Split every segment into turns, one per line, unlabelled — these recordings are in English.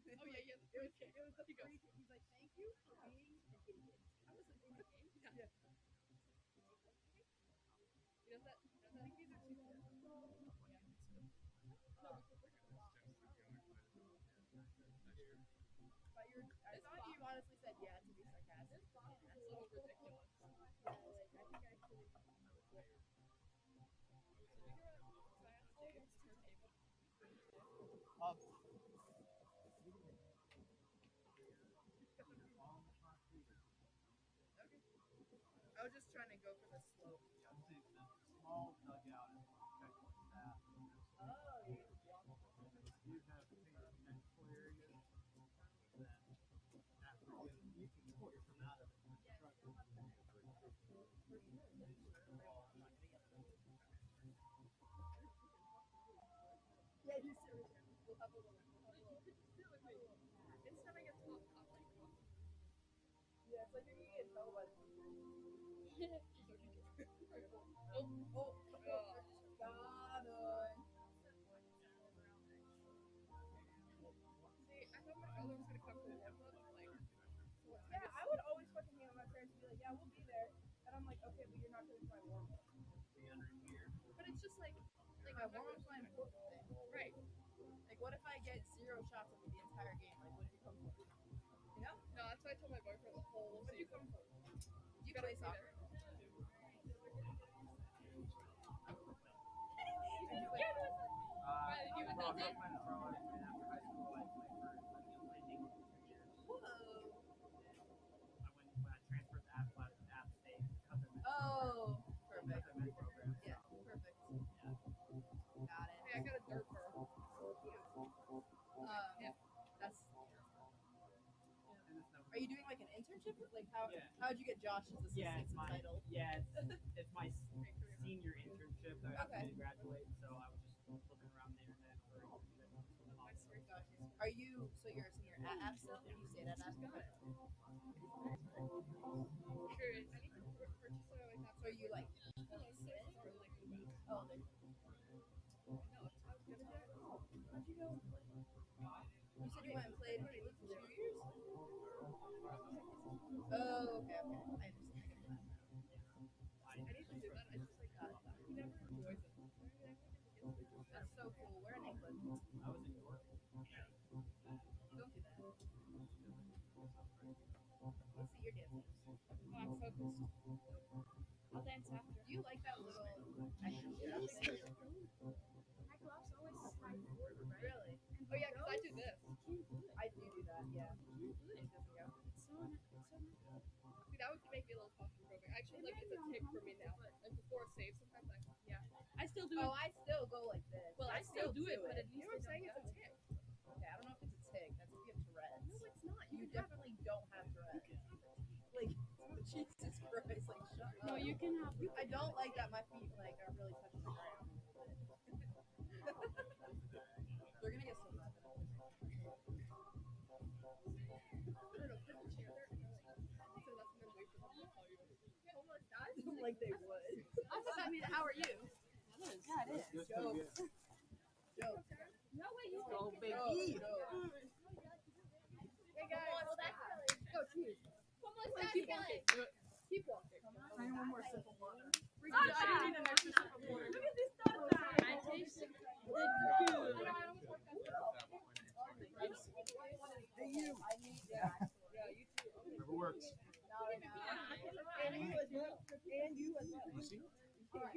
Oh yeah, yeah.
It was the funny thing. He's like, thank you for being an idiot.
I was in the game.
Yeah.
You know that? You know
I think
that?
these are 2 p.m.
No, because we're here.
But I
This
thought
box,
you honestly said yeah to be sarcastic.
this box is a little ridiculous.
Yeah, like I think actually.
Can I ask Dave to turntable?
Um, okay. I was just trying to go for the slope.
The small dugout is technical staff.
Oh, yeah.
You have technical areas, then after you can pull from out of it.
Yeah, you sit right there. We'll have a little.
Sit with me. Instead, I get top lane coffee.
Yeah, it's like you're gonna get told by the
Oh,
Oh,
God.
got it.
See, I thought my brother was gonna come for warm up. Like,
Yeah, I would always fucking hang with my parents and be like, yeah, we'll be there. And I'm like, okay, but you're not coming to my warm up.
but it's just like
My warm up's my important thing.
right.
Like, what if I get 0 shots on me the entire game? Like, what did you come for? You know?
No, that's what I told my boyfriend the whole
What did you
season.
come for? Did you
Gotta
play
be
soccer?
there.
Did you like,
Right, you went that day?
After high school, I played for England 2 years.
whoa.
When I transferred to App State, cut their
Oh, perfect.
men's program.
Yeah, perfect. Got it.
Hey, I got a dirt fur. Yeah.
That's.
And it's
Are you doing like an internship? Like how?
Yeah.
How'd you get Josh's assistant
Yeah, it's my
title?
it's my senior internship that I have
Okay.
to graduate, so I was just looking around the internet for internships.
My sweet gosh.
Are you? So you're a senior at App still? You stayed at App?
Got it. Curious. I need to purchase so I have.
So are you like?
Hello, sis. Or like move out.
Oh, there.
No, I was gonna do it.
How'd you go? You said you went and played in England for 2 years. Oh, okay, okay. I understand.
I need to do that. I just like he never enjoys it.
That's so cool. We're in England.
I was in York.
Don't do that. Let's see your dance moves.
Oh, I'm focused. I'll dance after.
Do you like that little extra shit thing?
My gloves always slide forward, right?
Really?
Oh yeah, because I do this.
I do that, yeah. It doesn't go.
See, that would make me a little claustrophobic. Actually, like it's a tick for me now. Like before a save, sometimes
I still do
Oh,
it.
I still go like this.
Well, I still do it, but at
you
least
know what I'm
I
saying?
don't
It's a
go.
tick.
Okay, I don't know if it's a tick. That's if you have Tourette's.
No, it's not.
You
You have
definitely don't have Tourette's. Like, Jesus Christ, like, shut up.
No, you can have.
I don't like that my feet, like, are really touching the ground. They're gonna get so mad.
I don't know. Put the chair there and then like so that's and then wait for them to call you. Almost died.
Like they would.
I mean, how are you?
Yeah, it is. Jokes. Jokes.
No way, you
Go,
can.
baby.
Hey guys.
Go, cheers.
Keep walking. Keep walking.
I need one more sip of water.
I need an extra sip of water. Look at this stuff. I taste it.
Hey, you. I need that.
Yeah, you too. Okay.
Never works.
And you as well. And you as well.
You see?
I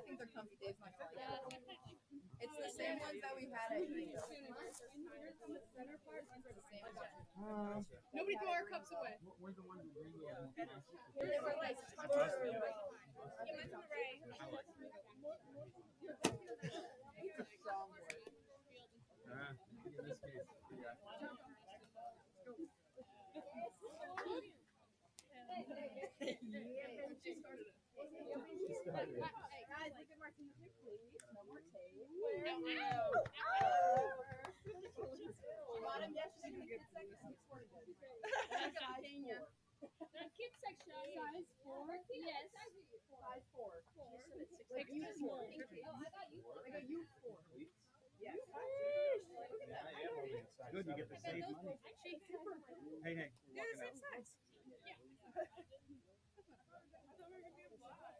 think they're comfy. Dave's not gonna like it. It's the same ones that we had at Bingo. It's the same ones.
Nobody throw our cups away.
We're the ones who bring you.
They were like strong word.
In this case, yeah.
She started it.
Guys, look at Martina, please. No more tape. Bottom yesterday in the kids section. It's sort of good.
The kids section size 4. Yes.
Size 4. Like
Extra
youth 4.
small.
Like a youth 4. Yes.
good. You get to save money. Hey, hey.
They're
We're
the
walking
same
out.
size. I thought we were gonna be a black.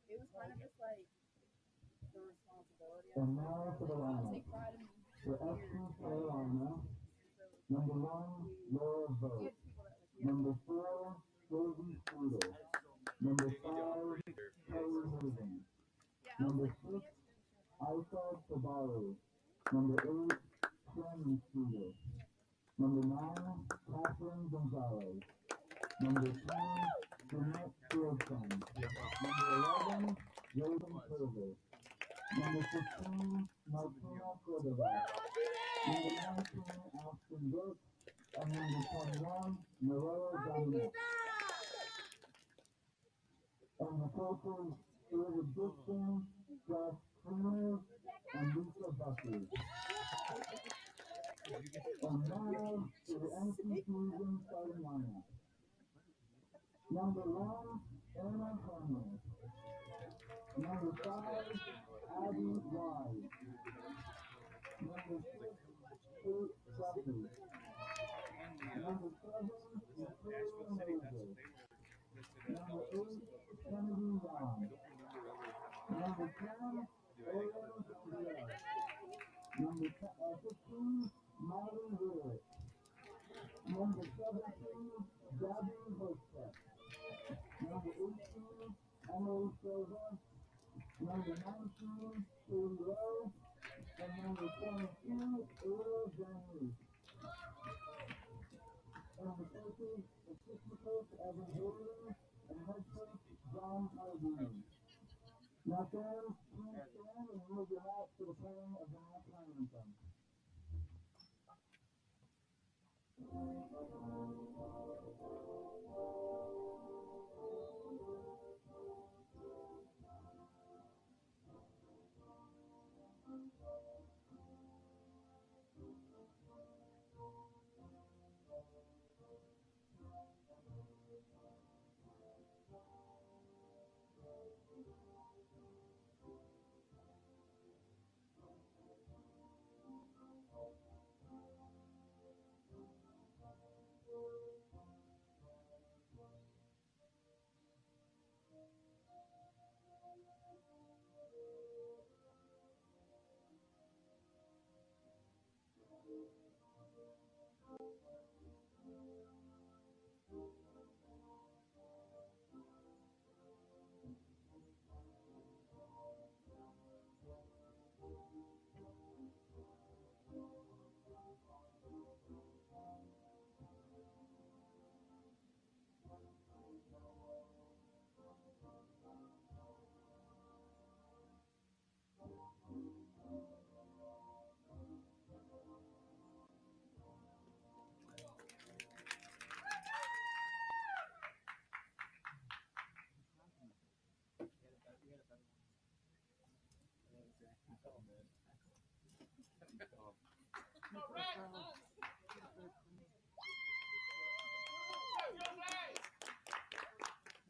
It was kind of just like the responsibility.
And now for the lineup.
Take pride in
For FC Carolina, number 1, Laura Vogt. Number 4, Daisy Strudel. Number 5, Kelly Haven. Number 6, Aisha Sabari. Number 8, Shannon Strudel. Number 9, Catherine Gonzalez. Number 10, Jeanette Fieldson. Number 11, Raven Silver. Number 15, Martina Cordova. Number 19, Ashton Brooks. And number 21, Noella Dominic. And the coaches, David Dixon, Josh Kramer, and Lisa Bucky. And now to the NC Fusion starting lineup. Number 1, Anna Herman. Number 5, Abby Wise. Number 6, Kate Duffy. Number 7, Victoria Moses. Number 8, Kennedy Young. Number 10, Aaron Diaz. Number 15, Molly Willett. Number 17, Gabby Hostep. Number 18, Emily Silva. Number 19, Katie Lowe. And number 22, Ayla Janice. And the coaches, assistant coach Evan Haley, and head coach John Harding. Now fans, please stand and move your hats for the playing of the national anthem.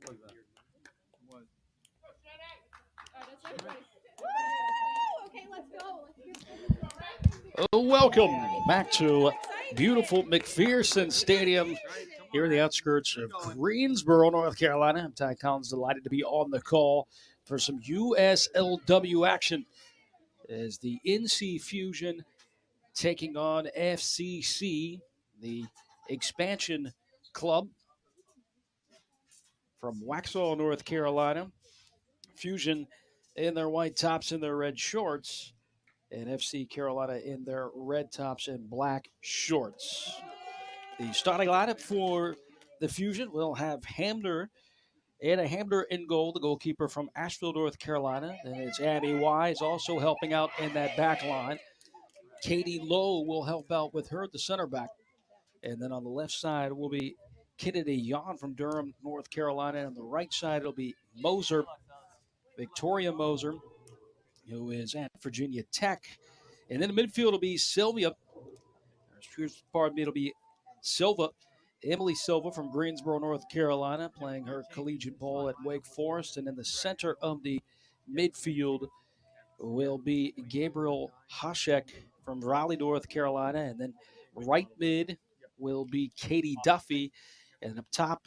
What was that? What?
Okay, let's go.
Welcome back to beautiful McPherson Stadium here in the outskirts of Greensboro, North Carolina. I'm Ty Collins, delighted to be on the call for some USLW action as the NC Fusion taking on FCC, the expansion club from Waxhaw, North Carolina. Fusion in their white tops and their red shorts, and FC Carolina in their red tops and black shorts. The starting lineup for the Fusion will have Hamner in goal, the goalkeeper from Asheville, North Carolina. Then it's Abby Wise also helping out in that back line. Katie Lowe will help out with her, the center back. And then on the left side will be Kennedy Yon from Durham, North Carolina. And on the right side, it'll be Victoria Moser, who is at Virginia Tech. And then the midfield will be it'll be Silva, Emily Silva from Greensboro, North Carolina, playing her collegiate ball at Wake Forest. And in the center of the midfield will be Gabriel Hashek from Raleigh, North Carolina. And then right mid will be Katie Duffy. And up top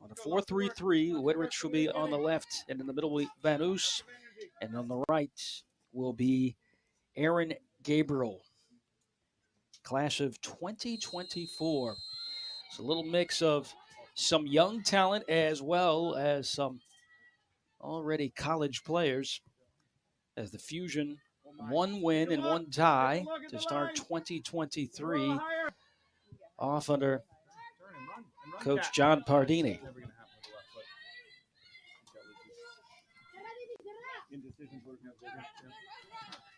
on a 4-3-3, Whitrich will be on the left. And in the middle will be Van Oos. And on the right will be Aaron Gabriel, class of 2024. It's a little mix of some young talent as well as some already college players, as the Fusion one win and one tie to start 2023 off under Coach John Pardini.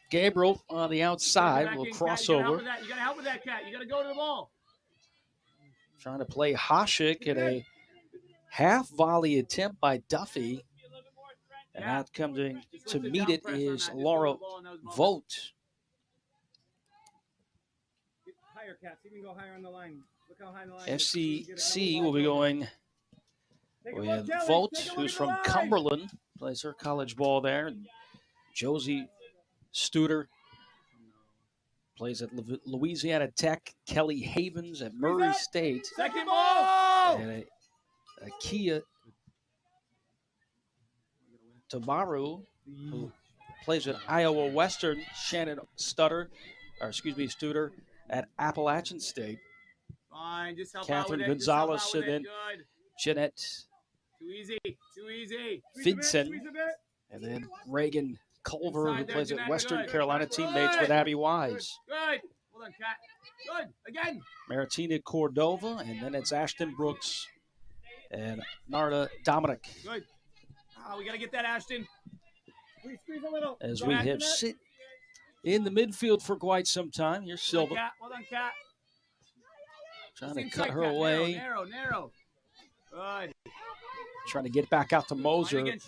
Gabriel on the outside will cross over.
You got to help with that, Cat. You got to go to the ball.
Trying to play Hashik at a half volley attempt by Duffy. And out coming to meet it is Laura Vogt.
Higher, Cat. You can go higher on the line. Look how high the line
FCC will be going with Vogt, who's from Cumberland. Plays her college ball there. And Josie Studer plays at Louisiana Tech. Kelly Havens at Murray State.
Second ball!
And Kia Tavaru, who plays at Iowa Western. Shannon Studer at Appalachian State.
Fine, just help
Catherine
out with
Gonzalez,
it.
and then
Good.
Jeanette
Too easy.
Fidson. And then Reagan Culver, who plays at Western Carolina, teammates with Abby Wise.
Good. Well done, Cat. Good. Again.
Maritina Cordova, and then it's Ashton Brooks and Narda Dominic.
Good. We got to get that, Ashton. Squeeze a little.
As we have sit in the midfield for quite some time. Here's Silva.
Well done, Cat.
Trying to cut her away.
Narrow. Good.
Trying to get back out to Moser.
Find it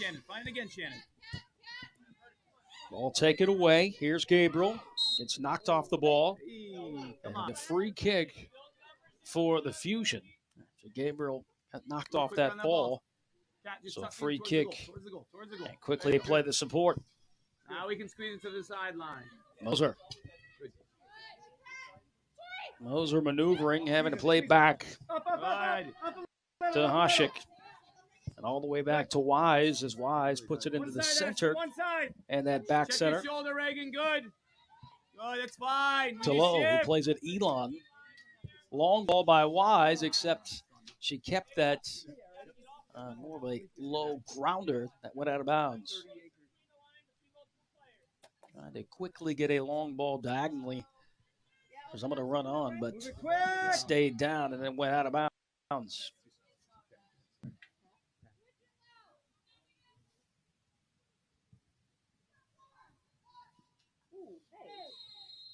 again, Shannon.
Ball taken away. Here's Gabriel. It's knocked off the ball. And a free kick for the Fusion. So Gabriel got knocked off that ball. So free kick. And quickly they play the support.
Now we can squeeze it to the sideline.
Moser maneuvering, having to play back to Hashik. And all the way back to Wise as Wise puts it into the center. And that back
Check
center.
Your shoulder, Reagan. Good. Oh, that's fine.
To Lowe, who plays at Elon. Long ball by Wise, except she kept that more of a low grounder that went out of bounds. Trying to quickly get a long ball diagonally for someone to run on, but it stayed down and then went out of bounds.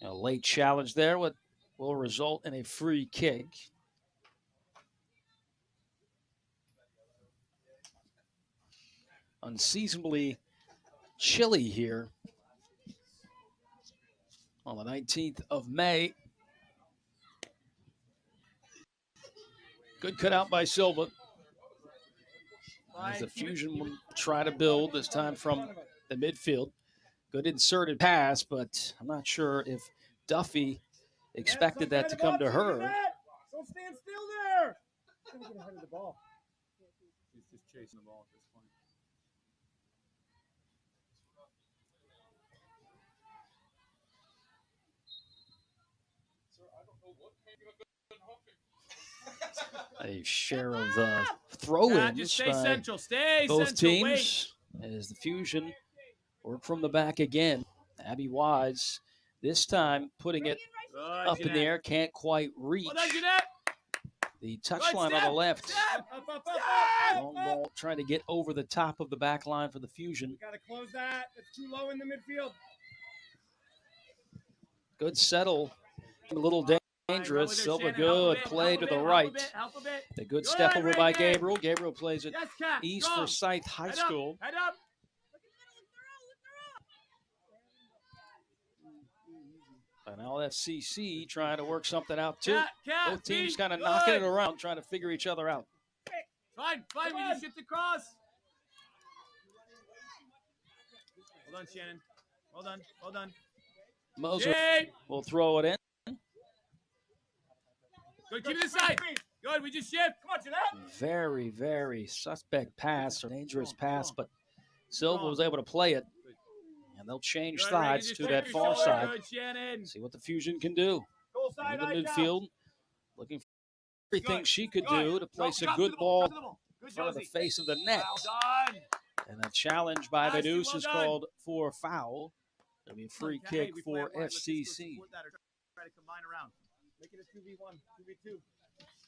A late challenge there will result in a free kick. Unseasonably chilly here on the 19th of May. Good cutout by Silva. As the Fusion will try to build, this time from the midfield. Good inserted pass, but I'm not sure if Duffy expected that to come to her.
Don't stand still there. Trying to get ahead of the ball. He's just chasing the ball at this point.
A share of throw-ins by both teams as the Fusion work from the back again. Abby Wise this time putting it up in the air, can't quite reach the touchline on the left. Long ball trying to get over the top of the back line for the Fusion.
Got to close that. It's too low in the midfield.
Good settle. A little dangerous. Silva, good play to the right. A good step over by Gabriel. Gabriel plays at East Forsyth High School.
Head up.
And now FCC trying to work something out too.
Cat,
Both teams
feet,
kind of
good.
knocking it around, trying to figure each other out.
Fine, we just shift across. Well done, Shannon. Well done.
Moser
Jade.
will throw it in.
Good, keep it inside. Good, we just shift. Come on, Jeanette.
Very, very suspect pass or dangerous pass, but Silva was able to play it. And they'll change
Good,
sides
Reagan,
to
just
that
take
far
your shoulder.
side.
Good, Shannon.
See what the Fusion can do.
Goal side,
In the
eye
midfield, looking for everything
Good.
she could
Good.
do to place
Drop
a
to
good
the
ball
drop to the ball.
in
Good,
front of the
Josie.
face of the net.
Well done.
And a challenge by
Ashley,
Venus
well
is
done.
called for a foul. It'll be a free
Hey,
kick
we play
for
it wide. Let's just go
FCC.
support that or try to combine around. Make it a 2v1, 2v2.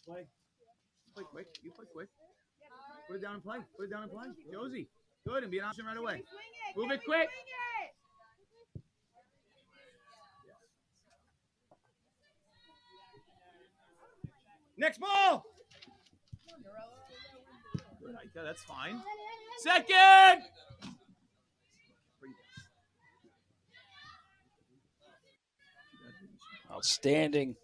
Play quick. You play quick. Put it down and play. Josie. Good, and be an option right away. Move it quick. Next ball. Good, Ika, that's fine. Second.
Outstanding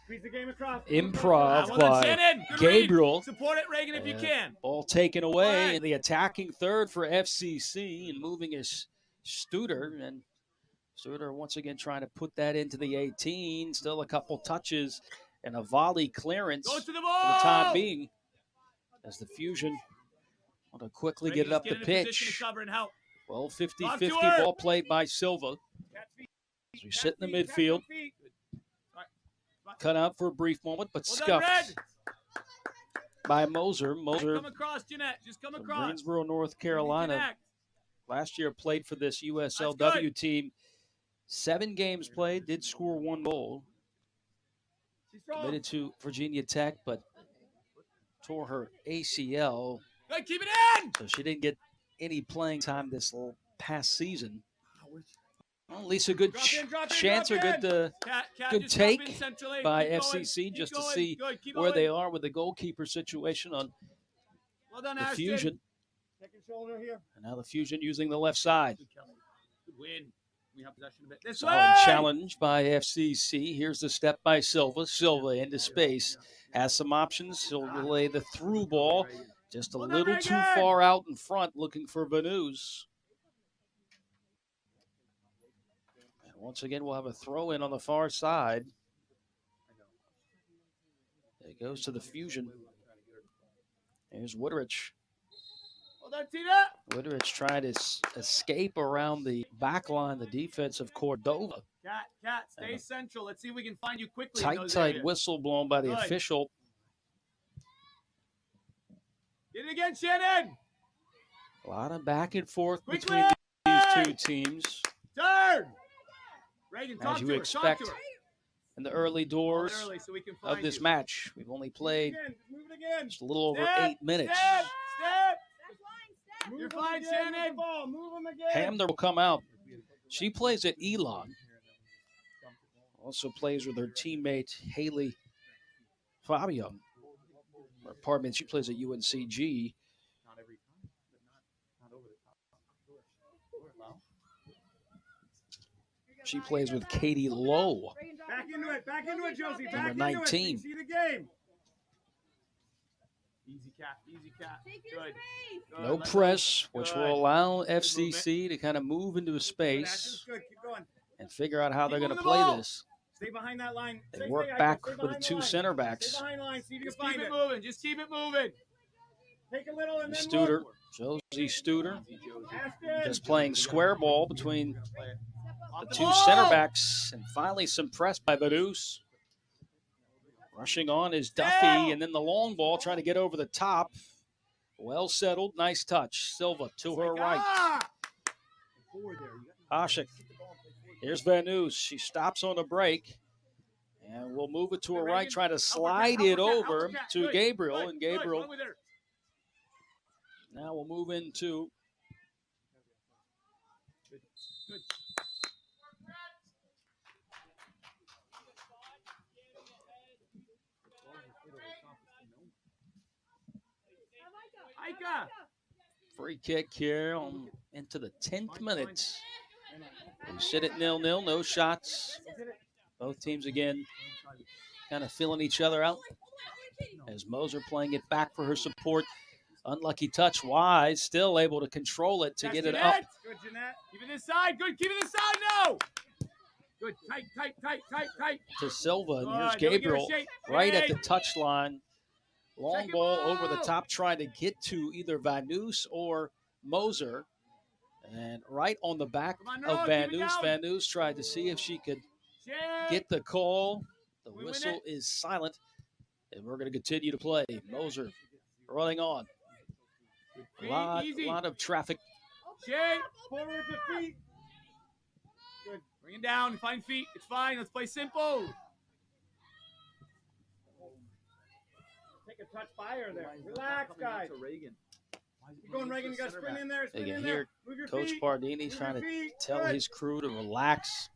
Squeeze the game across.
improv
Well done,
by
Shannon. Good
Gabriel.
read. Support it, Reagan, if you can.
Ball taken away
Right.
in the attacking third for FCC and moving is Studer. And Studer once again trying to put that into the 18. Still a couple touches and a volley clearance
Go to the
for
ball.
the time being. As the Fusion want to quickly get it up the
Get in a position
pitch.
to cover and help.
Well,
Talk
50-50
to her.
ball played by Silva.
Catch feet.
As we sit in the
Catch
midfield.
feet.
Cut out for a brief moment, but
Well done,
scuffed
Red.
by Moser. Moser
Come across, Jeanette. Just come
from
across.
Greensboro, North Carolina.
Connect.
Last year played for this
That's
USLW
good.
team. 7 games played, did score 1 goal.
She's strong.
Committed to Virginia Tech, but tore her ACL,
Good, keep it in.
so she didn't get any playing time this past season. Well, at least a good chance or good
Cat,
good
just drop in
take
centrally.
by
Keep going,
FCC
keep
just to
going.
see
Good, keep
where
going.
they are with the goalkeeper situation on
Well done,
the
Ashton.
Fusion.
Second shoulder here.
And now the Fusion using the left side.
Good, Kelly. Good win. We have possession a bit. This
Solid
way.
challenge by FCC. Here's the step by Silva. Silva into space. Has some options. He'll relay the through ball. Just a
Well done,
little too
Reagan.
far out in front, looking for Venus. And once again, we'll have a throw in on the far side. It goes to the Fusion. Here's Woodrich.
Well done, Tina.
Woodrich trying to escape around the back line, the defense of Cordova.
Cat, stay central. Let's see if we can find you quickly. in
Tight
those areas.
whistle blown by the
Good.
official.
Get it again, Shannon.
A lot of back and forth
Quickly.
between these two teams.
Turn. Reagan, talk
As you
to her.
expect
Talk to her.
in the early doors
Early so we can find
of this
you.
match. We've only played
Again, move it again.
just a little over
Step,
8 minutes.
Step.
Move
You're
him
fine,
again,
Shannon.
move the ball, move him again.
Hamner will come out. She plays at Elon. Also plays with her teammate Haley Fabio. Or, pardon me, she plays at UNCG.
Not every time, but not over the top.
She plays with Katie Lowe.
Back into it, Josie. Back
Number
into
19.
it. See the game. Easy cat. Good.
No
Let
press,
go.
which
Good.
will allow FCC to kind of move into a
Good,
space
Ashton's good. Keep going.
and figure out how they're
Keep
going to
moving the
play
ball.
this.
Stay behind that line.
They
Stay,
work
stay,
back
stay
with the
behind
two
line.
center backs.
Stay behind line. See if you
Just
can find it. Moving. Just keep it moving. Take a little and then
Studer,
look.
Josie Studer,
Ashton.
just playing square ball between
Off
the two
ball.
center backs, and finally some press by Vaduz. Rushing on is Duffy, and then the long ball trying to get over the top. Well settled, nice touch. Silva to her right.
Ah!
Ashik. Here's Vanus. She stops on the break. And we'll move it to her right, trying to slide it over to Gabriel. And Gabriel now we'll move into
Ika.
free kick here into the 10th minute. We sit at 0-0, no shots Both teams again kind of feeling each other out. As Moser playing it back for her support. Unlucky touch. Wise still able to control it to get it up.
Good, Jeanette. Keep it this side. Good. Keep it this side. No. Good. Tight.
To Silva. And here's
Good.
Gabriel right at the touch line. Long
Second
ball
ball.
over the top, trying to get to either Van Noos or Moser. And right on the back
Come on,
of
Noah,
Van
keep it
Noos.
down.
Van Noos tried to see if she could
Shake.
get the call. The
We win
whistle
it.
is silent. And we're going to continue to play. Moser running on. A lot of traffic.
Shake. Forward to feet. Good. Bring it down. Find feet. It's fine. Let's play simple. Take a touch by her there. Relax, guys. Keep going, Reagan. You got to sprint in there.
They
Sprint
can
in
hear
there. Move your
Coach
feet.
Pardini's trying to tell
Good.
his crew to relax.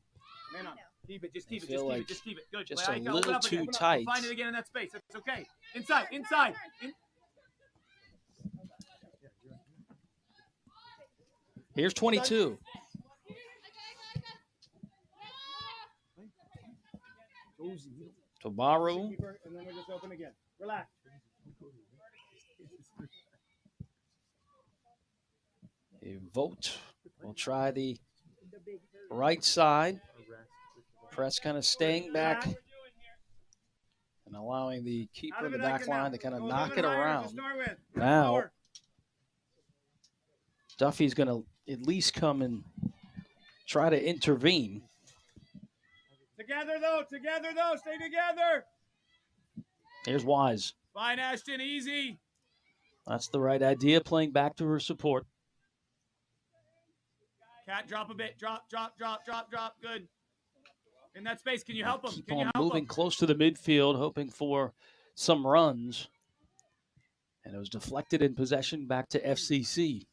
Man on. Keep it. Just keep it.
feel like
Just keep it. Good.
just
Well,
a
I can
little
open up
too
again. Open up.
tight.
Find it again in that space. That's okay. Inside.
Here's 22. Tobaru.
Keep her, and then we just open again. Relax.
A vote. We'll try the right side. Press kind of staying back and allowing the keeper in the back line to kind of knock it around. Now, Duffy's going to at least come and try to intervene.
Together though. Stay together.
Here's Wise.
Fine, Ashton. Easy.
That's the right idea, playing back to her support.
Cat, drop a bit. Drop. Good. In that space, can you help him?
Keep
Can you
on
help
moving
him?
close to the midfield, hoping for some runs. And it was deflected in possession back to FCC.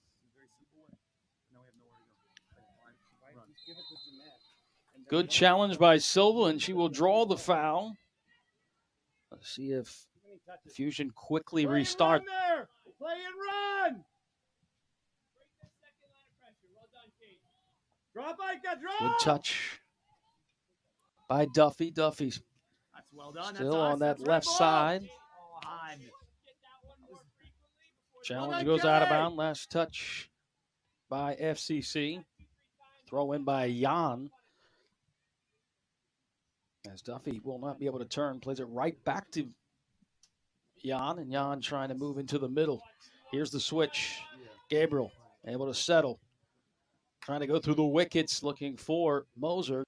Good challenge by Silva, and she will draw the foul. Let's see if Fusion quickly
Play and
restart.
run there. Play and run. Drop, Ika, drop.
Good touch by Duffy. Duffy's
That's well done.
still
That's
on that
us.
left
That's
side.
right ball.
Challenge goes out of bounds. Last touch by FCC. Throw in by Jan. As Duffy will not be able to turn, plays it right back to Jan, and Jan trying to move into the middle. Here's the switch. Gabriel able to settle. Trying to go through the wickets, looking for Moser.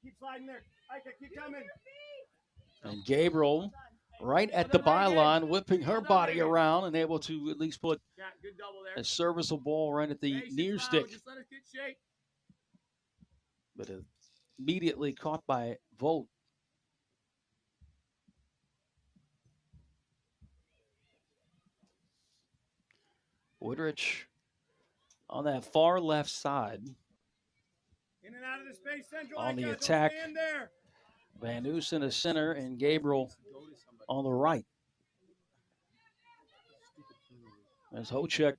Keep sliding there. Ika, keep coming.
And Gabriel right at the byline, whipping her body around and able to at least put
Cat, good double there.
a serviceable ball right at the
Patience,
near
Mo.
stick.
Just let us get shape.
But immediately caught by Volt. Woodrich on that far left side.
In and out of the space, central.
On the
Ika, don't
attack.
stand there.
Van Noos in the center and Gabriel on the right. There's Hochek.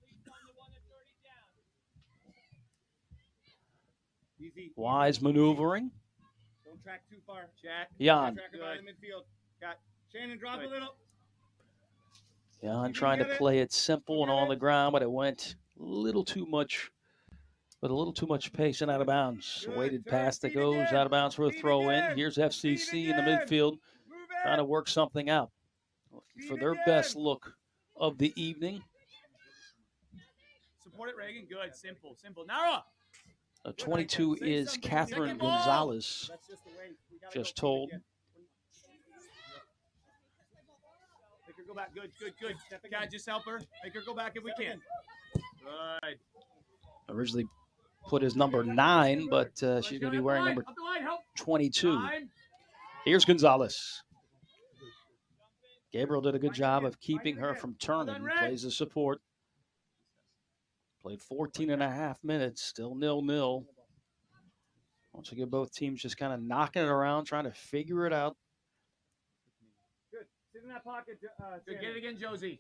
Easy.
Wise maneuvering.
Don't track too far. Chat.
Jan.
Track about in the midfield. Got Shannon, drop a little.
Jan trying to play it simple and on the ground, but it went a little too much. With a little too much pace and out of bounds.
Good.
Weighted
Turn,
pass that
feet
goes
again.
out of bounds for a
Feet
throw in.
again.
Here's FCC
Feet
in the
again.
midfield
Move
trying to
it.
work something out. Looking for
Feet
their
again.
best look of the evening.
Support it, Reagan. Good. Simple. Nara.
22
Say
is
something.
Catherine
Second ball.
Gonzalez.
That's just the way. We gotta
Just
go
told.
again. Make her go back. Good. Cat, just help her. Make her go back if we can. Good.
Originally put his number 9, but she's going to be wearing number
Up the line, help.
22.
Time.
Here's Gonzalez. Gabriel did a good job of keeping her from turning. Plays the support. Played 14 and a half minutes, still 0-0. Once again, both teams just kind of knocking it around, trying to figure it out.
Good. Sit in that pocket. Good. Get it again, Josie.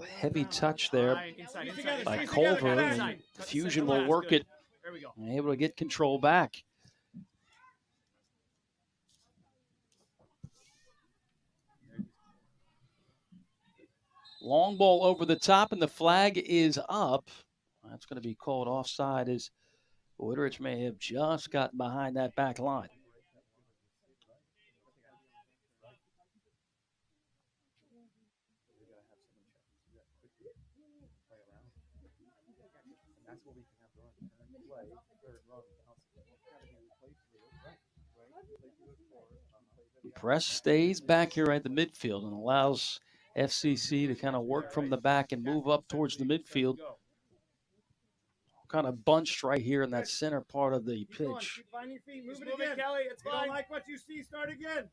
A heavy touch there
Inside.
by
Squeeze
Culver,
together,
and
inside.
Fusion
Second
will
last.
work
Good.
it
There we go.
And able to get control back. Long ball over the top, and the flag is up. That's going to be called offside as Woodridge may have just gotten behind that back line. Press stays back here at the midfield and allows FCC to kind of work from the back and move up towards the midfield. Kind of bunched right here in that center part of the pitch.
Keep finding your feet. Move it again. Kelly. It's fine. If you don't like what you see, start again.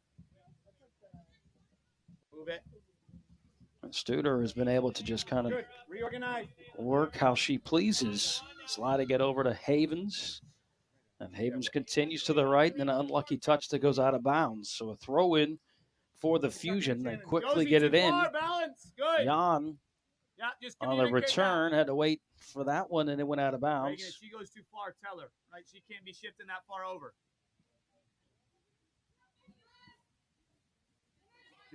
Move it.
And Studer has been able to just kind of work how she pleases. Sliding it over to Havens. And Havens continues to the right, and then an unlucky touch that goes out of bounds. So a throw in for the Fusion. They quickly get it in. Jan on the return had to wait for that one, and it went out of bounds.
Reagan, if she goes too far, tell her. Right? She can't be shifting that far over.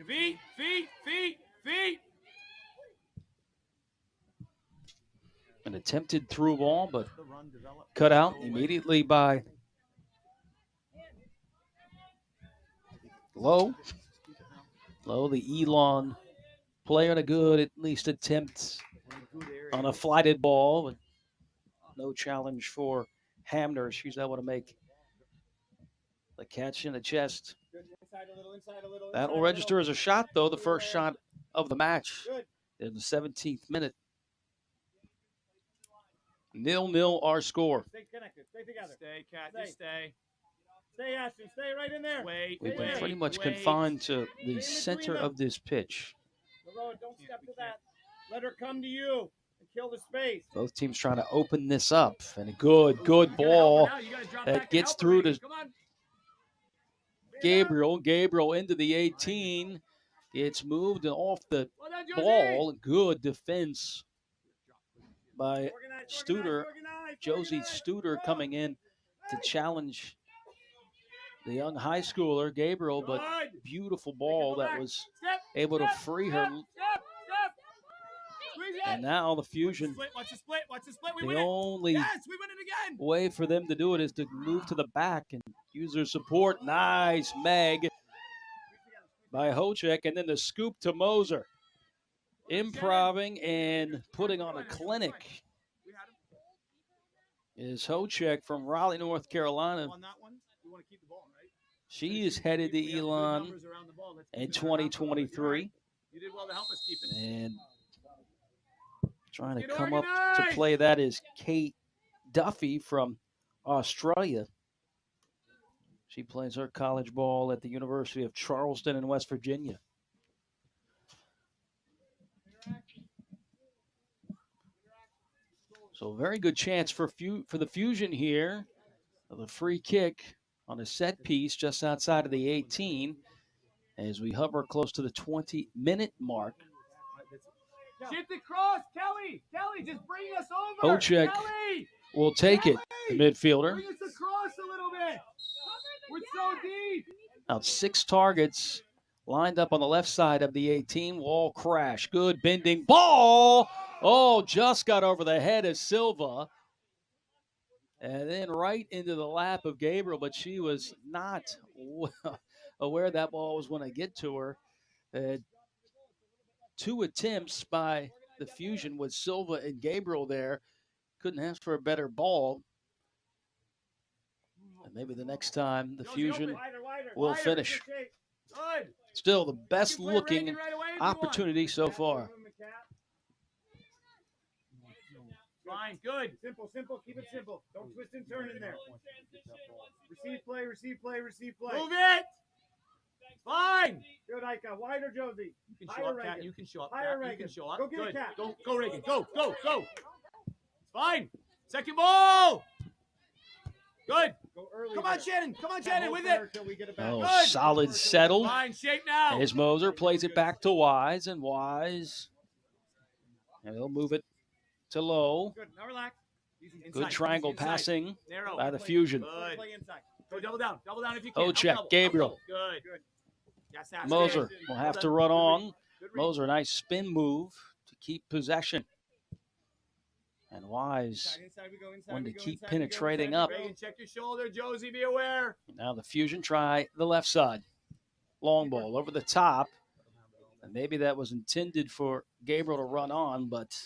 Feet.
An attempted through ball, but cut out immediately by Lowe. Lowe, the Elon player, and a good at least attempt on a flighted ball, but no challenge for Hamner. She's able to make the catch in the chest. That will register as a shot, though, the first shot of the match in the 17th minute. 0-0 our score.
Stay connected. Stay together. Stay, Cat. Just stay. Stay, Ashton. Stay right in there.
We've been pretty much confined to the center of this pitch.
Don't step to that. Let her come to you and kill the space.
Both teams trying to open this up. And a good ball that gets through to Gabriel. Gabriel into the 18. It's moved off the ball. Good defense by Studer. Josie Studer coming in to challenge the young high schooler, Gabriel, but beautiful ball that was able to free her. And now the Fusion, the only way for them to do it is to move to the back and use their support. Nice Meg by Hocek, and then the scoop to Moser. Improving and putting on a clinic is Hocek from Raleigh, North Carolina. She is headed to Elon in 2023. And trying to come up to play that is Kate Duffy from Australia. She plays her college ball at the University of Charleston in West Virginia. So a very good chance for the Fusion here. The free kick on a set piece just outside of the 18 as we hover close to the 20-minute mark.
Shift it cross, Kelly. Kelly, just bring us over.
Hocek will take it, the midfielder.
Bring us across a little bit. We're so deep.
Out 6 targets lined up on the left side of the 18. Wall crash. Good bending ball. Oh, just got over the head of Silva. And then right into the lap of Gabriel, but she was not aware that ball was going to get to her. 2 attempts by the Fusion with Silva and Gabriel there. Couldn't ask for a better ball. And maybe the next time the Fusion will finish. Still the best looking opportunity so far.
Fine, good. Simple. Keep it simple. Don't twist and turn in there. Receive play. Move it. Fine. Good, Ika. Wider, Josie. You can show up, Cat. You can show up. You can show up. Go get it, Cat. Go, Reagan. Go. It's fine. Second ball. Good. Come on, Shannon. With it.
Oh,
good.
Solid settle.
Fine shape now.
As Moser plays it back to Wise, and Wise, and he'll move it to Lowe.
Good. Now relax.
Good triangle passing
Narrow.
by the Fusion.
Good. Play inside. Go double down if you can.
Hocek, Gabriel.
Good. Yes, that's
Moser
it.
will
Well
have
done.
to run
Good read.
on.
Good read.
Moser, nice spin move to keep possession. And Wise
Inside we go, inside
one
we
to
go,
keep
inside we go,
penetrating
inside
up.
we go. Reagan, check your shoulder. Josie, be aware.
Now the Fusion try the left side. Long ball over the top. And maybe that was intended for Gabriel to run on, but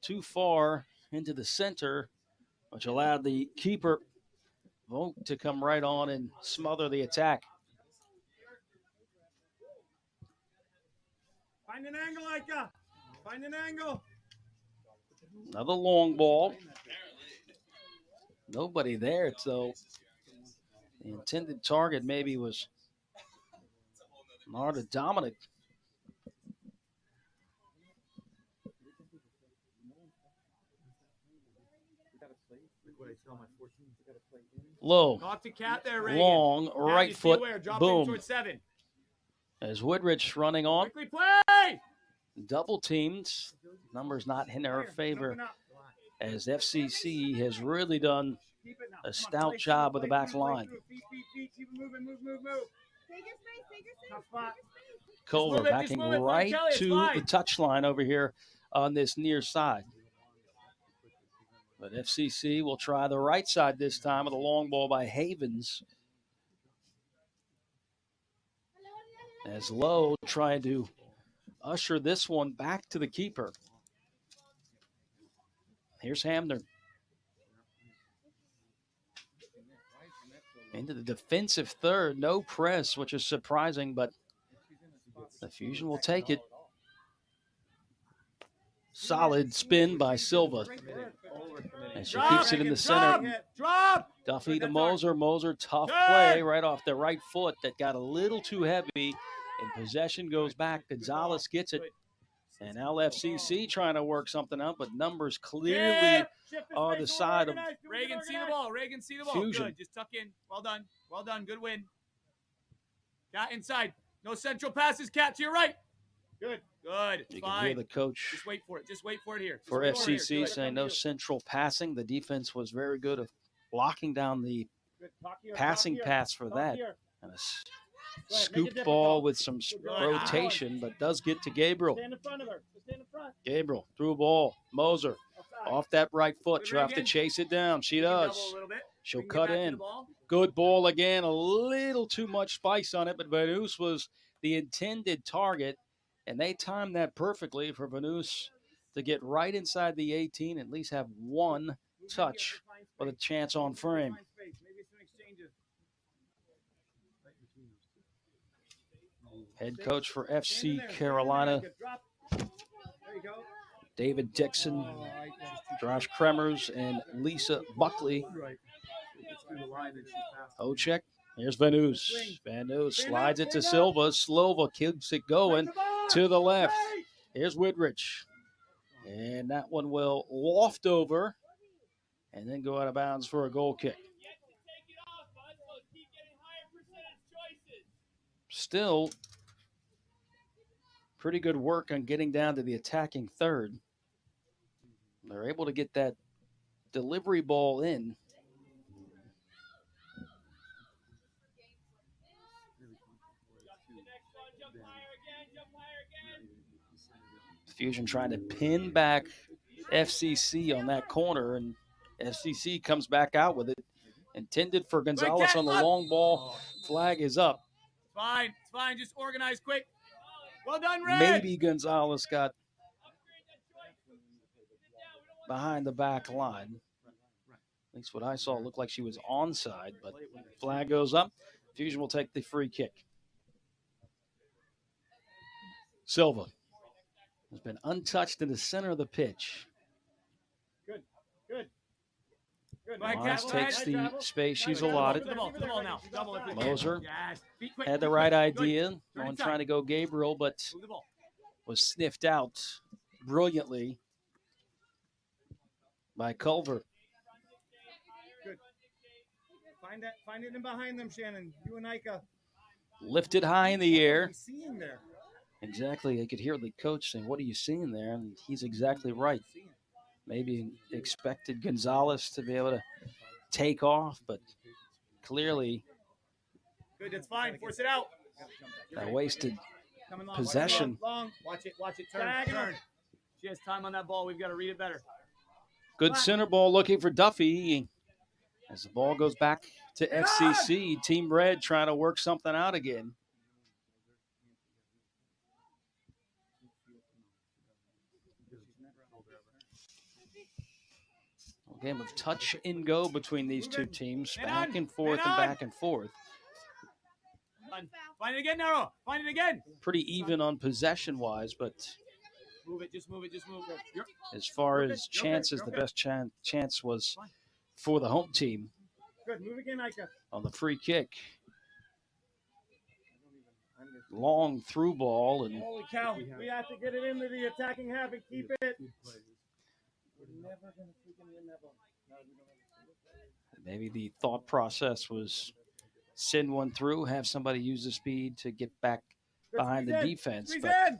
too far into the center, which allowed the keeper, Vogt, to come right on and smother the attack.
Find an angle, Ika. Find an angle.
Another long ball. Nobody there, so the intended target maybe was Marta Dominic. Low,
Talk to Cat there, Reagan.
long,
Cat,
right
you stay
foot,
aware. Drop in
boom.
towards 7.
As Woodridge running on,
Quickly play.
double teamed. Numbers not in her favor,
Open up.
as FCC has really done
Keep it now.
a
Come on,
stout
play
job
through,
with the
play
back
through, play
line.
through. Feet. Keep it moving.
Take your space, take your space.
Tough spot.
Culver
move it, just
backing
move it,
right
Kelly, it's
to
fine.
the touchline over here on this near side. But FCC will try the right side this time with a long ball by Havens. As Lowe trying to usher this one back to the keeper. Here's Hamner. Into the defensive third. No press, which is surprising, but the Fusion will take it. Solid spin by Silva. And she keeps it in the center.
Drop.
Duffy to Moser. Tough
Good.
play right off the right foot that got a little too heavy. And possession goes back. Gonzalez gets it. And LFCC trying to work something out, but numbers clearly are the side of
Reagan, see the ball. Reagan, see the ball.
Fusion.
Good. Just tuck in. Well done. Good win. Cat inside. No central passes. Cat to your right. Good.
You
Fine.
can hear the coach
Just wait for it. Here. Just
for
wait for it
FCC
here.
saying no central passing. The defense was very good of blocking down the
Good. Talk here,
passing
talk here,
pass for
talk
that.
here.
And a
Go ahead, make it
scoop
difficult.
ball with some
Good.
rotation, but does get to Gabriel.
Stand in front of her. Just stand in front.
Gabriel through a ball. Moser
Outside.
off that right foot.
Good,
She'll have to
Reagan.
chase it down. She
We can double
does.
a little bit.
She'll
We can get
cut
back to
in.
the ball.
Good ball again. A little too much spice on it, but Vanus was the intended target, and they timed that perfectly for Vanus to get right inside the 18, at least have one touch with a chance on frame.
Maybe some exchanges.
Head coach for
Stand in
FC
there,
Carolina,
stand in there. Drop. There you go.
David Dixon, Josh Kremers, and Lisa Buckley. Hocek. Here's Vanus. Vanus slides it to Silva. Silva keeps it going to the left. Here's Woodridge. And that one will loft over and then go out of bounds for a goal kick. Still pretty good work on getting down to the attacking third. They're able to get that delivery ball in. Fusion trying to pin back FCC on that corner, and FCC comes back out with it. Intended for Gonzalez on the long ball. Flag is up.
It's fine. Just organize quick. Well done, Red.
Maybe Gonzalez got behind the back line. At least what I saw looked like she was onside, but flag goes up. Fusion will take the free kick. Silva has been untouched in the center of the pitch.
Good.
Wise takes the space she's allotted.
To the ball now. Double if you can.
Moser
Yes. Feet quick,
had the
feet
right
quick. Good.
idea
Turn
on
inside.
trying to go Gabriel, but
Move the ball.
was sniffed out brilliantly by Culver.
Good. Find it in behind them, Shannon. You and Ika.
Lifted high in the air.
What are you seeing there?
Exactly. I could hear the coach saying, "What are you seeing there?" And he's exactly right. maybe expected Gonzalez to be able to take off, but clearly
Good, that's fine. Force it out.
that wasted
Coming long.
possession.
Long. Watch it. Turn. She has time on that ball. We've got to read it better.
Good center ball looking for Duffy. As the ball goes back to FCC, Team Red trying to work something out again. A game of touch and go between these two teams, back and forth and back and forth.
Find it again, Nero. Find it again.
Pretty even on possession-wise, but
move it. Just move.
As far as chances, the best chance was for the home team.
Good. Move again, Ika.
On the free kick. Long through ball. And
holy cow. We have to get it into the attacking half and keep it.
Maybe the thought process was send one through, have somebody use the speed to get back behind the defense. But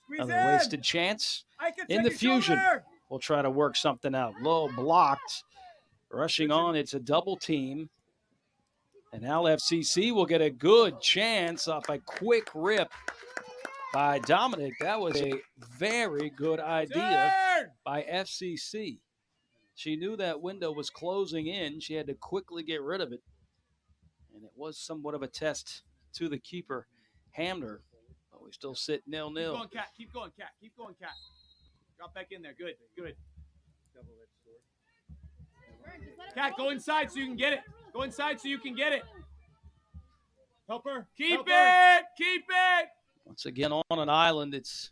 another wasted chance in the Fusion. We'll try to work something out. Low blocked. Rushing on, it's a double team. And now FCC will get a good chance off a quick rip by Dominic. That was a very good idea by FCC. She knew that window was closing in. She had to quickly get rid of it. And it was somewhat of a test to the keeper, Hamner. But we still sit 0-0.
Keep going, Cat. Drop back in there. Good. Cat, go inside so you can get it. Help her. Keep it.
Once again, on an island, it's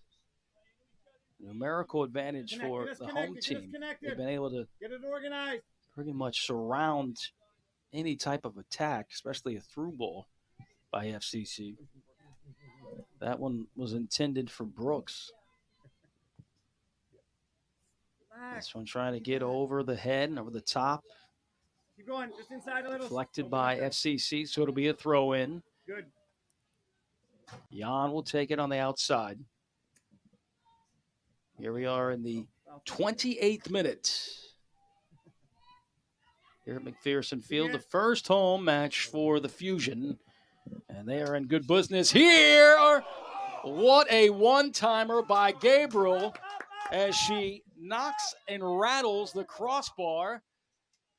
a numerical advantage for the home team. They've been able to
get it organized.
Pretty much surround any type of attack, especially a through ball by FCC. That one was intended for Brooks. This one trying to get over the head and over the top.
Keep going, just inside a little.
Deflected by FCC, so it'll be a throw in.
Good.
Jan will take it on the outside. Here we are in the 28th minute. Here at McPherson Field, the first home match for the Fusion. And they are in good business here. What a one-timer by Gabriel as she knocks and rattles the crossbar.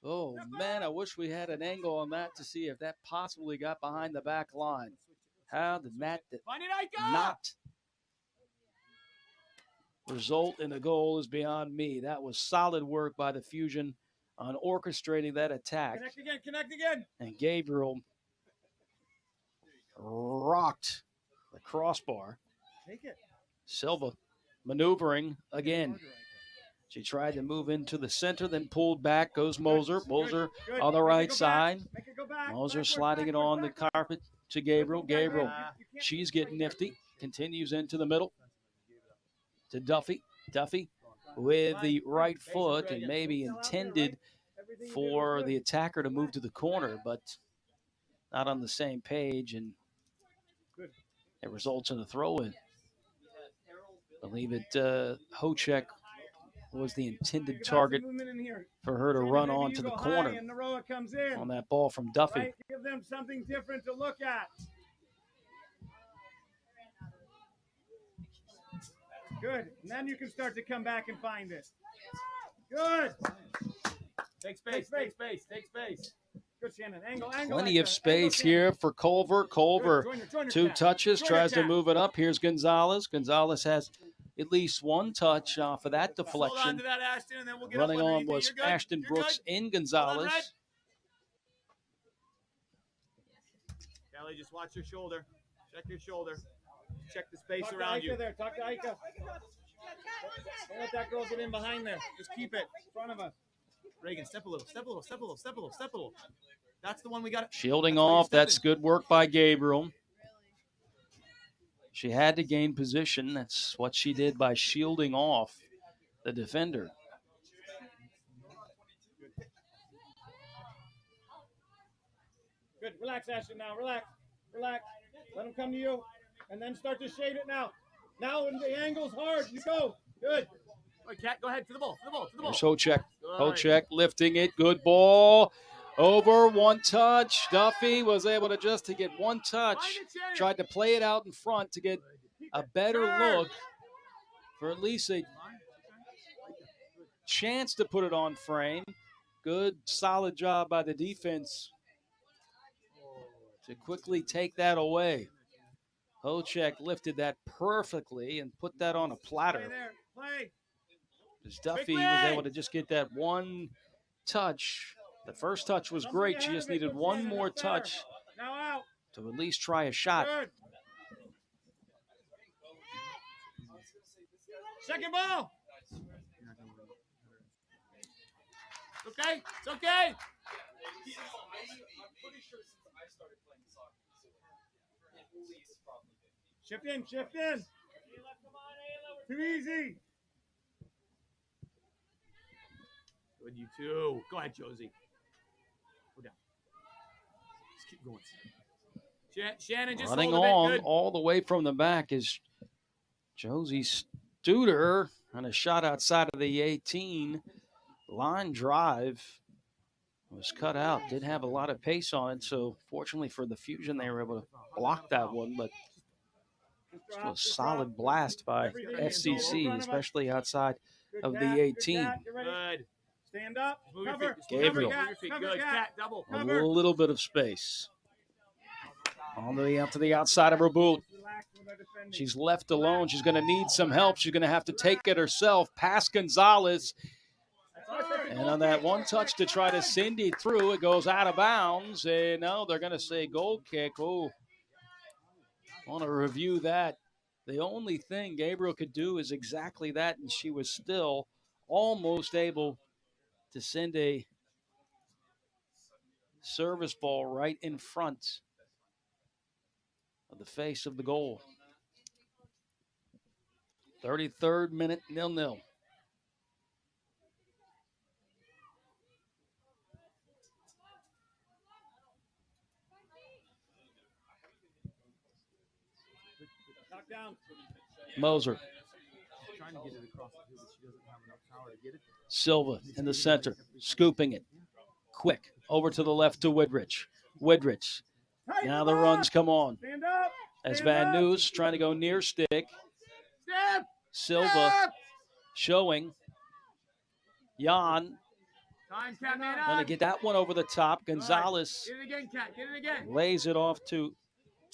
Oh, man, I wish we had an angle on that to see if that possibly got behind the back line. How did that not result in a goal is beyond me. That was solid work by the Fusion on orchestrating that attack.
Connect again.
And Gabriel rocked the crossbar.
Take it.
Silva maneuvering again. She tried to move into the center, then pulled back. Goes Moser. Moser on the right side. Moser sliding it on the carpet to Gabriel. Gabriel, she's getting nifty. Continues into the middle to Duffy. Duffy with the right foot and maybe intended for the attacker to move to the corner, but not on the same page, and it results in a throw-in. I believe it, Hochek was the intended target for her to run on to the corner on that ball from Duffy.
Right? Give them something different to look at. Good. And then you can start to come back and find it. Good. Take space. Good, Shannon. Angle.
Plenty of space here for Culver. Culver, two touches, tries to move it up. Here's Gonzalez. Gonzalez has at least one touch off of that deflection.
Hold on to that, Ashton, and then we'll get
running
up
on was Ashton Brooks in Gonzalez.
Kelly, just watch your shoulder. Check your shoulder. Check the space around you. Talk to Ika. Don't let that girl get in behind there. Just keep it in front of us. Reagan, step a little. That's the one we got.
Shielding off. That's good work by Gabriel. She had to gain position. That's what she did by shielding off the defender.
Good. Relax, Ashton, now. Relax. Let him come to you. And then start to shade it now. Now when the angle's hard, you go. Good. Go ahead, Cat. Go ahead to the ball. To the ball. To the ball.
Here's Hochek.
Good.
Hochek lifting it. Good ball. Over, one touch. Duffy was able to just to get one touch.
Find it, Shannon.
Tried to play it out in front to get a better look for at least a chance to put it on frame. Good, solid job by the defense to quickly take that away. Hochek lifted that perfectly and put that on a platter.
Play.
As Duffy was able to just get that one touch. The first touch was great. She just needed one more touch
Now out.
to at least try a shot.
Good. Second ball. It's okay. It's okay. Shift in. Shift in. Too easy. Good, you too. Go ahead, Josie. Go down. Just keep going. Shannon, just
Running
hold a
on
bit. Good.
all the way from the back is Josie Studer on a shot outside of the 18. Line drive was cut out. Didn't have a lot of pace on it, so fortunately for the Fusion, they were able to block that one, but still a solid blast by FCC, especially outside of the 18.
Good. Stand up. Move your
Cover.
feet.
Gabriel.
Move your feet. Good. Cat, double.
A little bit of space. On to the outside of her boot. She's left alone. She's going to need some help. She's going to have to take it herself. Past Gonzalez. And on that one touch to try to send it through, it goes out of bounds. And no, they're going to say goal kick. Oh, I want to review that. The only thing Gabriel could do is exactly that, and she was still almost able to send a service ball right in front of the face of the goal. 33rd minute, 0-0.
Knock down.
Moser.
Trying to get it across the field, but she doesn't have enough power to get it.
Silva in the center, scooping it. Quick, over to the left to Widrich. Widrich. Now the runs come on.
Stand up.
As Van Nuys trying to go near stick.
Step.
Silva
Step.
showing. Jan
Time, Cat, man
going to
up.
get that one over the top. Gonzalez
Get it again, Cat. Get it again.
lays it off to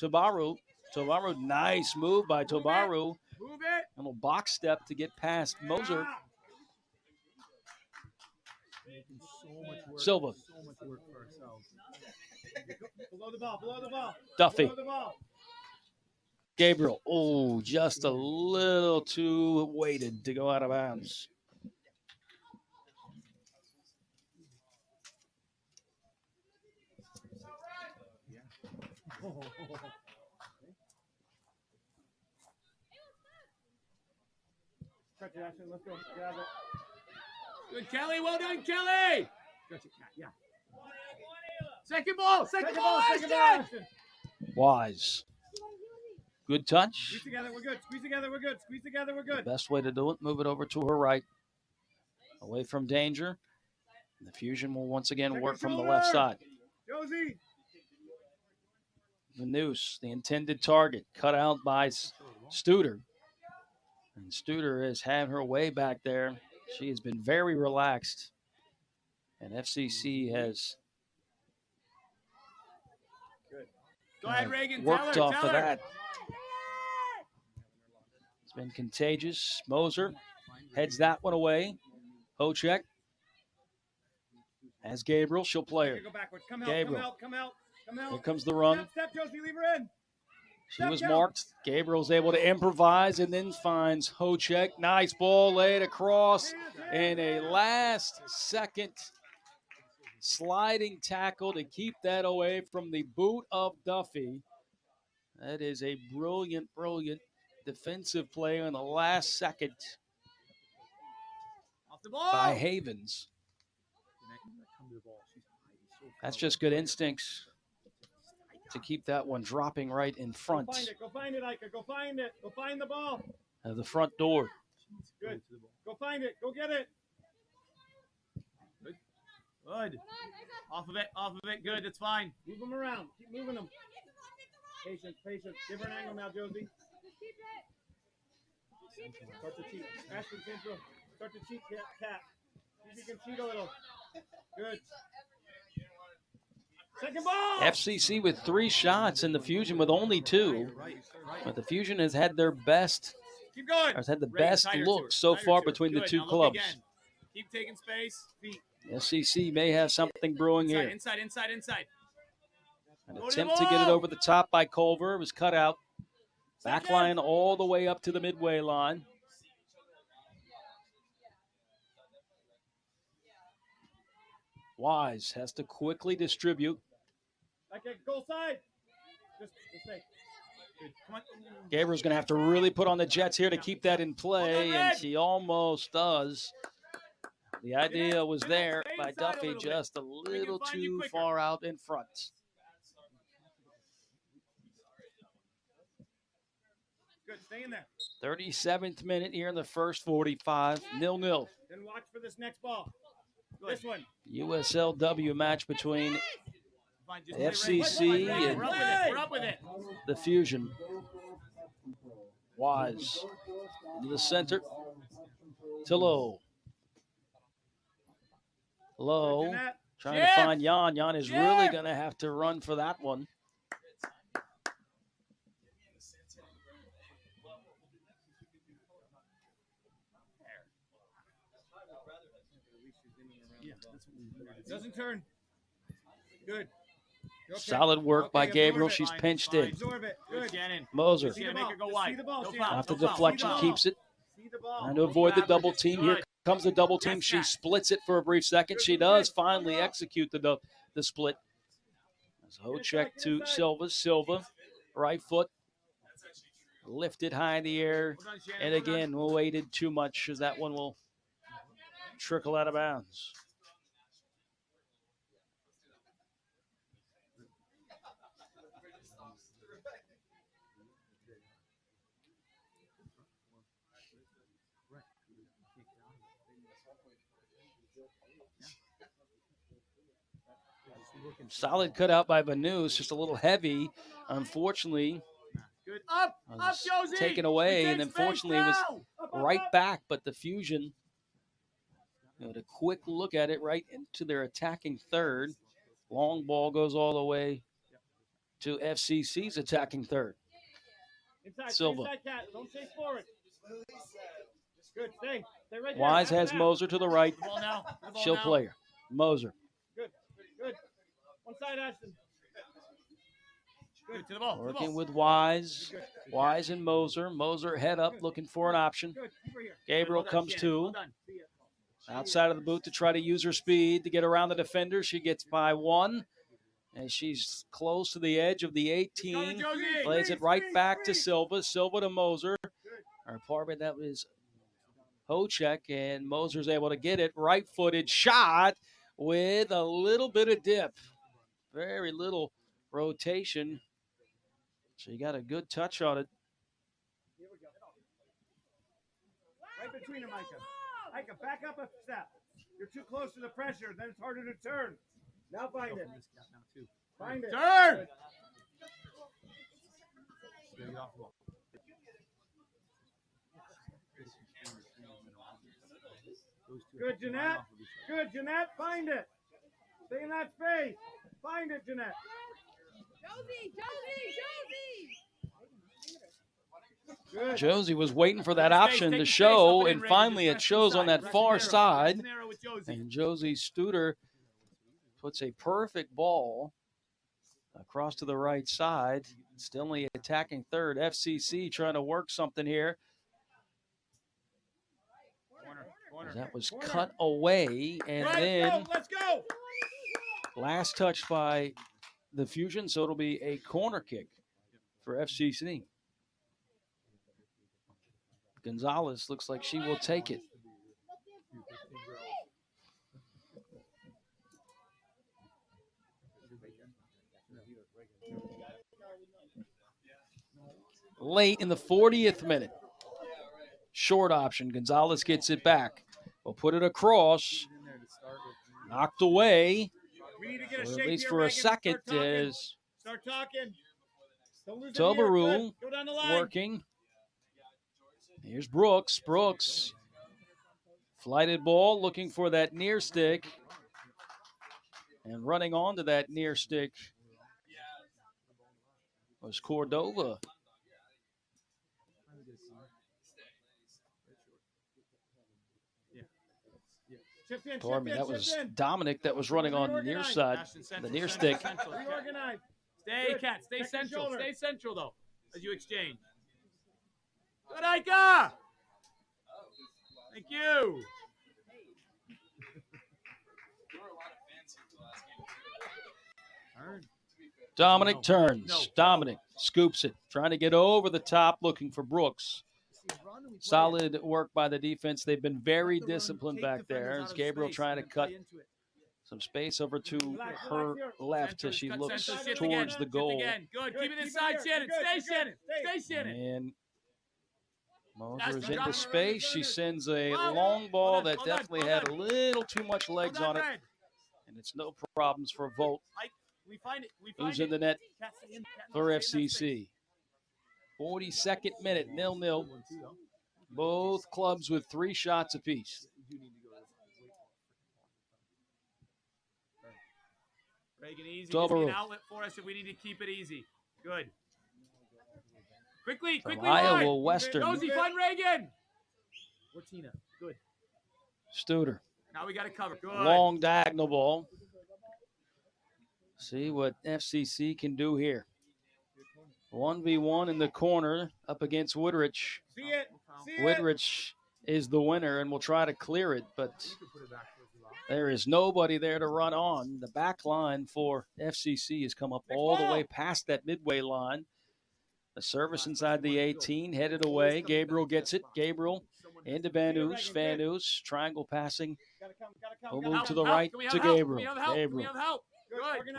Tobaru. Tobaru, nice move by Tobaru.
Move it.
A little box step to get past Moser.
Making so much work.
Silva.
So much work for ourselves.
Below the ball. Below the ball.
Duffy.
Below the ball.
Gabriel. Oh, just a little too weighted to go out of bounds.
Stretch it, Ashton. Let's go. Grab it. Good, Kelly. Well done, Kelly. Stretch it, Cat. Yeah. Second ball. Second ball, Ashton.
Wise. Good touch.
Squeeze together. We're good. Squeeze together. We're good. Squeeze together. We're good.
Best way to do it, move it over to her right. Away from danger. The Fusion will once again work from the left side.
Josie.
The noose, the intended target, cut out by Studer. And Studer has had her way back there. She has been very relaxed. And FCC has
Go ahead, Reagan.
worked
tell her,
off
tell
of
her.
that. It's been contagious. Moser heads that one away. Hochek has Gabriel. She'll play her.
Go backwards. Come help.
Gabriel.
Come help. Come help. Come help.
Here comes the run.
Step, Josie. Leave her in.
She was marked. Gabriel's able to improvise and then finds Hochek. Nice ball laid across in a last-second sliding tackle to keep that away from the boot of Duffy. That is a brilliant, brilliant defensive play on the last second
Off the ball.
by Havens. That's just good instincts to keep that one dropping right in front
Go find it. Go find it, Ika. Go find it. Go find the ball.
of the front door.
Good. Go find it. Go get it. Good. Good. Off of it. Off of it. Good. That's fine. Move them around. Keep moving them. Patience. Patience. Give her an angle now, Josie. Start to cheat. Ashton, same throw. Start to cheat, cat. See if you can cheat a little. Good. Second ball.
FCC with 3 shots and the Fusion with only 2. But the Fusion has had their best,
Keep going.
has had the
Right,
best
tighter
look
to her,
so
tighter
far
to her.
between the
Good.
2
Now look
clubs.
again. Keep taking space. Feet.
FCC may have something brewing
Inside,
here.
inside, inside, inside.
An
Go to the
attempt to get it
ball.
over the top by Culver. It was cut out. Back
Second.
line all the way up to the midway line. Wise has to quickly distribute.
Okay, goal side. Just stay. Good. Come on.
Gabriel's going to have to really put on the Jets here to keep that in play, and she almost does. The idea was there by Duffy, just a little too far out in front.
Good. Stay in there.
37th minute here in the first 45, 0-0.
Then watch for this next ball. This one.
USLW match between
Fine, just
FCC
stay ready.
and
We're up with it. We're up with it.
the Fusion. Wise into the center to Low. Low
Jeanette.
trying to find Jan. Jan is really going to have to run for that one.
Doesn't turn. Good. You're okay.
Solid work by
Okay,
Gabriel.
absorb it.
She's
Fine,
pinched
fine.
in.
Absorb it. Good. Shannon.
Moser
See the ball. Make her go wide. See the ball.
off
Shannon.
the
No foul.
deflection,
See the
keeps it.
See the ball.
Trying to avoid the double team. Here
Good.
comes the double team.
Yes,
She
Kat.
splits it for a brief second. She does finally execute the split. Hocek to Silva. Silva, right foot, lifted high in the air.
Hold on, Shannon.
And
Hold on.
again, waited too much as that one will trickle out of bounds. Solid cutout by Vanus, just a little heavy. Unfortunately,
Good. Up,
was
Josie.
taken away,
We
and
take
unfortunately it
space
was
now. Up,
right
up.
back, but the Fusion, a quick look at it right into their attacking third. Long ball goes all the way to FCC's attacking third.
Inside,
Silva.
Inside, Cat. Don't chase forward. Good. Stay. Stay right there.
Wise has
After that.
Moser to the right.
The ball now. The ball
She'll
now.
play her. Moser.
Good. Good. One side, Ashton. Good. To the ball. To the
Working
ball.
with Wise.
Good.
Wise and Moser. Moser head up looking for an option.
Good. Keep her here.
Gabriel
Well done,
comes
Shannon.
to.
Well done. See ya.
Outside of the boot to try to use her speed to get around the defender. She gets by one. And she's close to the edge of the 18.
Josie.
Plays it right back to Silva. Silva to Moser. Our apartment, that was Hocek, and Moser's able to get it. Right-footed shot with a little bit of dip. Very little rotation. So you got a good touch on it.
Here we go. Right between them, Micah. Micah, back up a step. You're too close to the pressure. Then it's harder to turn. Now find it. Find it. Turn! Good, Jeanette. Good, Jeanette. Find it. Stay in that space. Find it, Jeanette.
Josie, Josie, Josie!
Good.
Josie was waiting for that
Take
option
space,
to
take
show,
space, up
and
in
finally
range.
it
Just
shows
rest
on that
inside.
far
Rest
side.
narrow with Josie.
And Josie Studer puts a perfect ball across to the right side. Still in the attacking third. FCC trying to work something here.
Corner.
That was cut away, and then
Let's go.
last touch by the Fusion, so it'll be a corner kick for FCC. Gonzalez looks like she will take it. Late in the 40th minute. short option. Gonzalez gets it back. We'll put it across. Knocked away.
We need to get
Or
a
at
shape
least
here,
for a
Reagan.
second
Start talking.
as
Start talking. Don't lose it here.
Tobaru
Good. Go down the line.
working. Here's Brooks. Brooks. Flighted ball, looking for that near stick. And running onto that near stick was Cordova. Pardon me, that was Dominic that was running on the near side, the near stick.
Stay, Cat. Stay central. Stay central, though, as you exchange. Good, Ika! Thank you.
Dominic turns. Dominic scoops it, trying to get over the top, looking for Brooks. Solid work by the defense. They've been very disciplined back there. As Gabriel trying to cut some space over to her left as she looks towards the goal.
Good. Keep it inside, Shannon. Stay, Shannon. Stay, Shannon.
And Moser's into space. She sends a long ball that definitely had a little too much legs on it. And it's no problems for Volt, who's in the net for FCC. 42nd minute, 0-0. Both clubs with 3 shots apiece.
Reagan, easy. Just an outlet for us if we need to keep it easy. Good. Quickly,
Iowa Western.
Josie, find Reagan. Tina. Good.
Studer.
Now we got to cover. Good.
Long diagonal ball. See what FCC can do here. 1v1 in the corner up against Woodrich.
See it.
Woodrich is the winner and will try to clear it, but there is nobody there to run on. The back line for FCC has come up all the way past that midway line. A service inside the 18, headed away. Gabriel gets it. Gabriel into Van Oos. Van Oos, triangle passing. We'll move to the right to Gabriel. Gabriel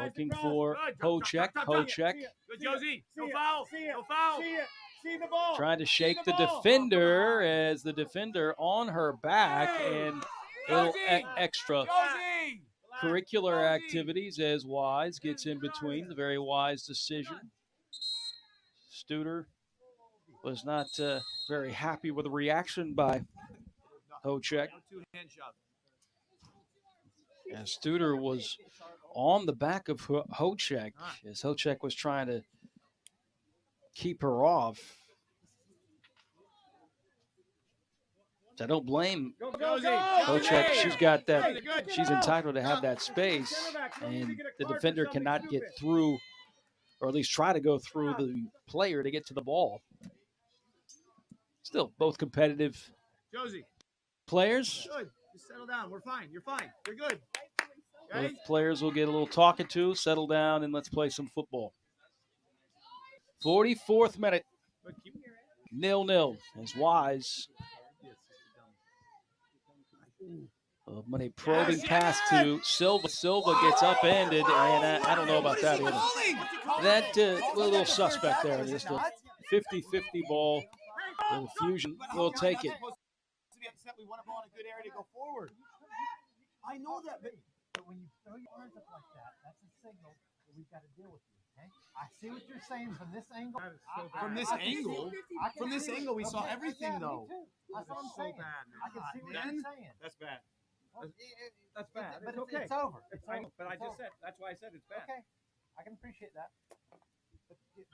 looking for Hocek. Hocek.
Good, Josie. No foul. No foul. See the ball.
Trying to shake the defender as the defender on her back, and a little extra curricular activities as Wise gets in between. The very wise decision. Studer was not very happy with the reaction by Hocek. And Studer was on the back of Hocek as Hocek was trying to keep her off. I don't blame Hocek. She's got that. She's entitled to have that space, and the defender cannot get through, or at least try to go through the player to get to the ball. Still, both competitive players.
Good. Just settle down. We're fine. You're fine. You're good.
Both players will get a little talking to, settle down, and let's play some football. 44th minute. 0-0 as Wise. When a probing pass to Silva. Silva gets upended, and I don't know about that either. That a little suspect there. Just a 50-50 ball. The Fusion will take it.
We want to go in a good area to go forward.
I know that, but when you throw your arms up like that, that's a signal that we've got to deal with you. Okay? I see what you're saying from this angle.
From this angle, we saw everything though.
That's what I'm saying. I can see what you're saying.
That's bad. That's bad.
But
It's okay.
it's over. It's
I know,
over.
but I
It's
just
over.
said that's why I said it's bad.
Okay, I can appreciate that. But you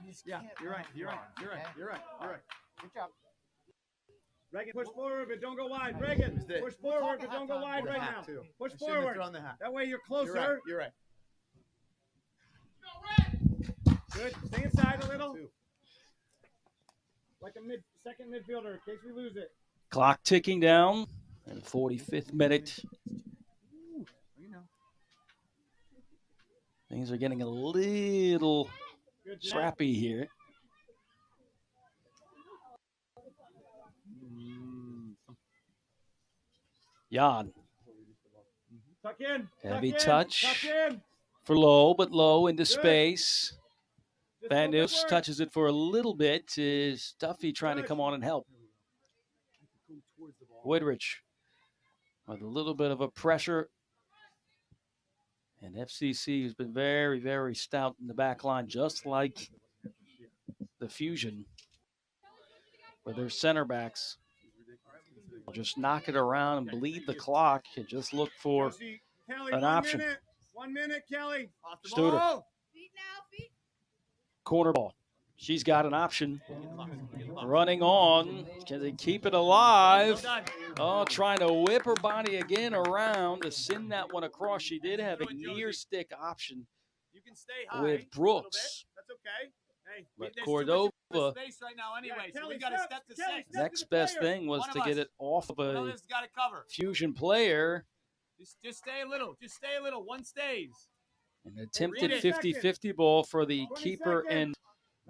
just
Yeah,
can't
you're right.
run
You're right.
wrong,
You're right.
okay?
You're right. You're right.
Good job.
Reagan, push forward, but don't go wide. Reagan, push forward, but don't go wide right now. Push forward. That way you're closer.
You're right.
Good. Stay inside a little. Like a second midfielder in case we lose it.
Clock ticking down in the 45th minute. Things are getting a little scrappy here. Jan.
Tuck in.
Heavy touch for Low, but Low into space. Van Nus touches it for a little bit. Is Duffy trying to come on and help? Woodrich with a little bit of a pressure. And FCC has been very, very stout in the back line, just like the Fusion with their center backs. They'll just knock it around and bleed the clock and just look for
Kelly,
an option.
1 minute, Kelly. Off the
Studer.
ball.
Feet now, feet.
Corner ball. She's got an option. Running on. Can they keep it alive? Oh, trying to whip her body again around to send that one across. She did have a near stick option
You can stay high
with Brooks.
That's okay. Hey,
But
there's
Cordova,
too much space right now anyway, so we got to step to six.
next best thing was to get it off of
One of
a
us got to cover.
Fusion player.
Just stay a little. Just stay a little. One stays.
An attempted 50-50 ball for the keeper and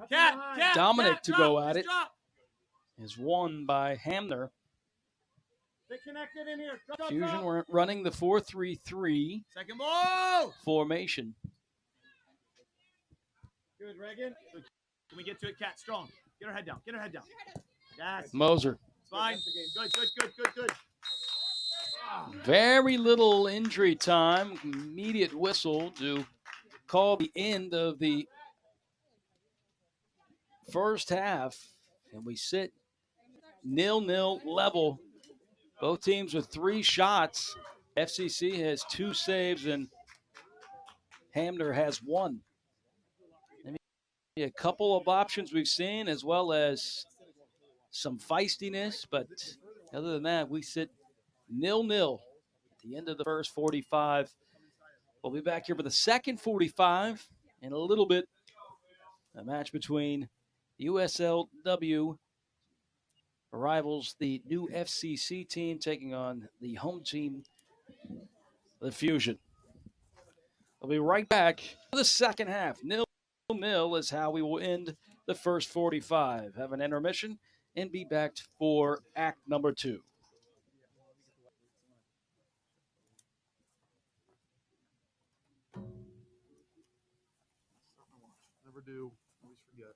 Cat,
Dominic to go at it.
Drop.
Is won by Hamner.
Stay connected in here.
Fusion were running the 4-3-3
Second ball.
formation.
Good, Reagan. Can we get to it, Cat? Strong. Get her head down. Get her head down. Yes.
Moser.
Fine. Good.
Very little injury time. Immediate whistle to call the end of the first half. And we sit 0-0 level. Both teams with 3 shots. FCC has 2 saves and Hamner has 1. A couple of options we've seen, as well as some feistiness, but other than that, we sit 0-0 at the end of the first 45. We'll be back here for the second 45 in a little bit. A match between USLW rivals, the new FCC team, taking on the home team, the Fusion. We'll be right back for the second half. 0-0 is how we will end the first 45. Have an intermission and be back for act number 2.
Never do. Always forget.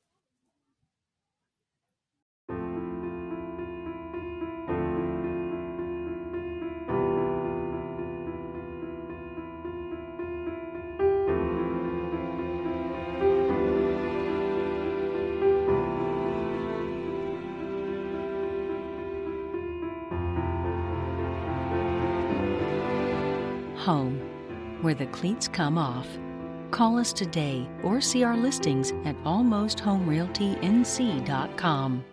Home, where the cleats come off. Call us today or see our listings at almosthomerealtync.com.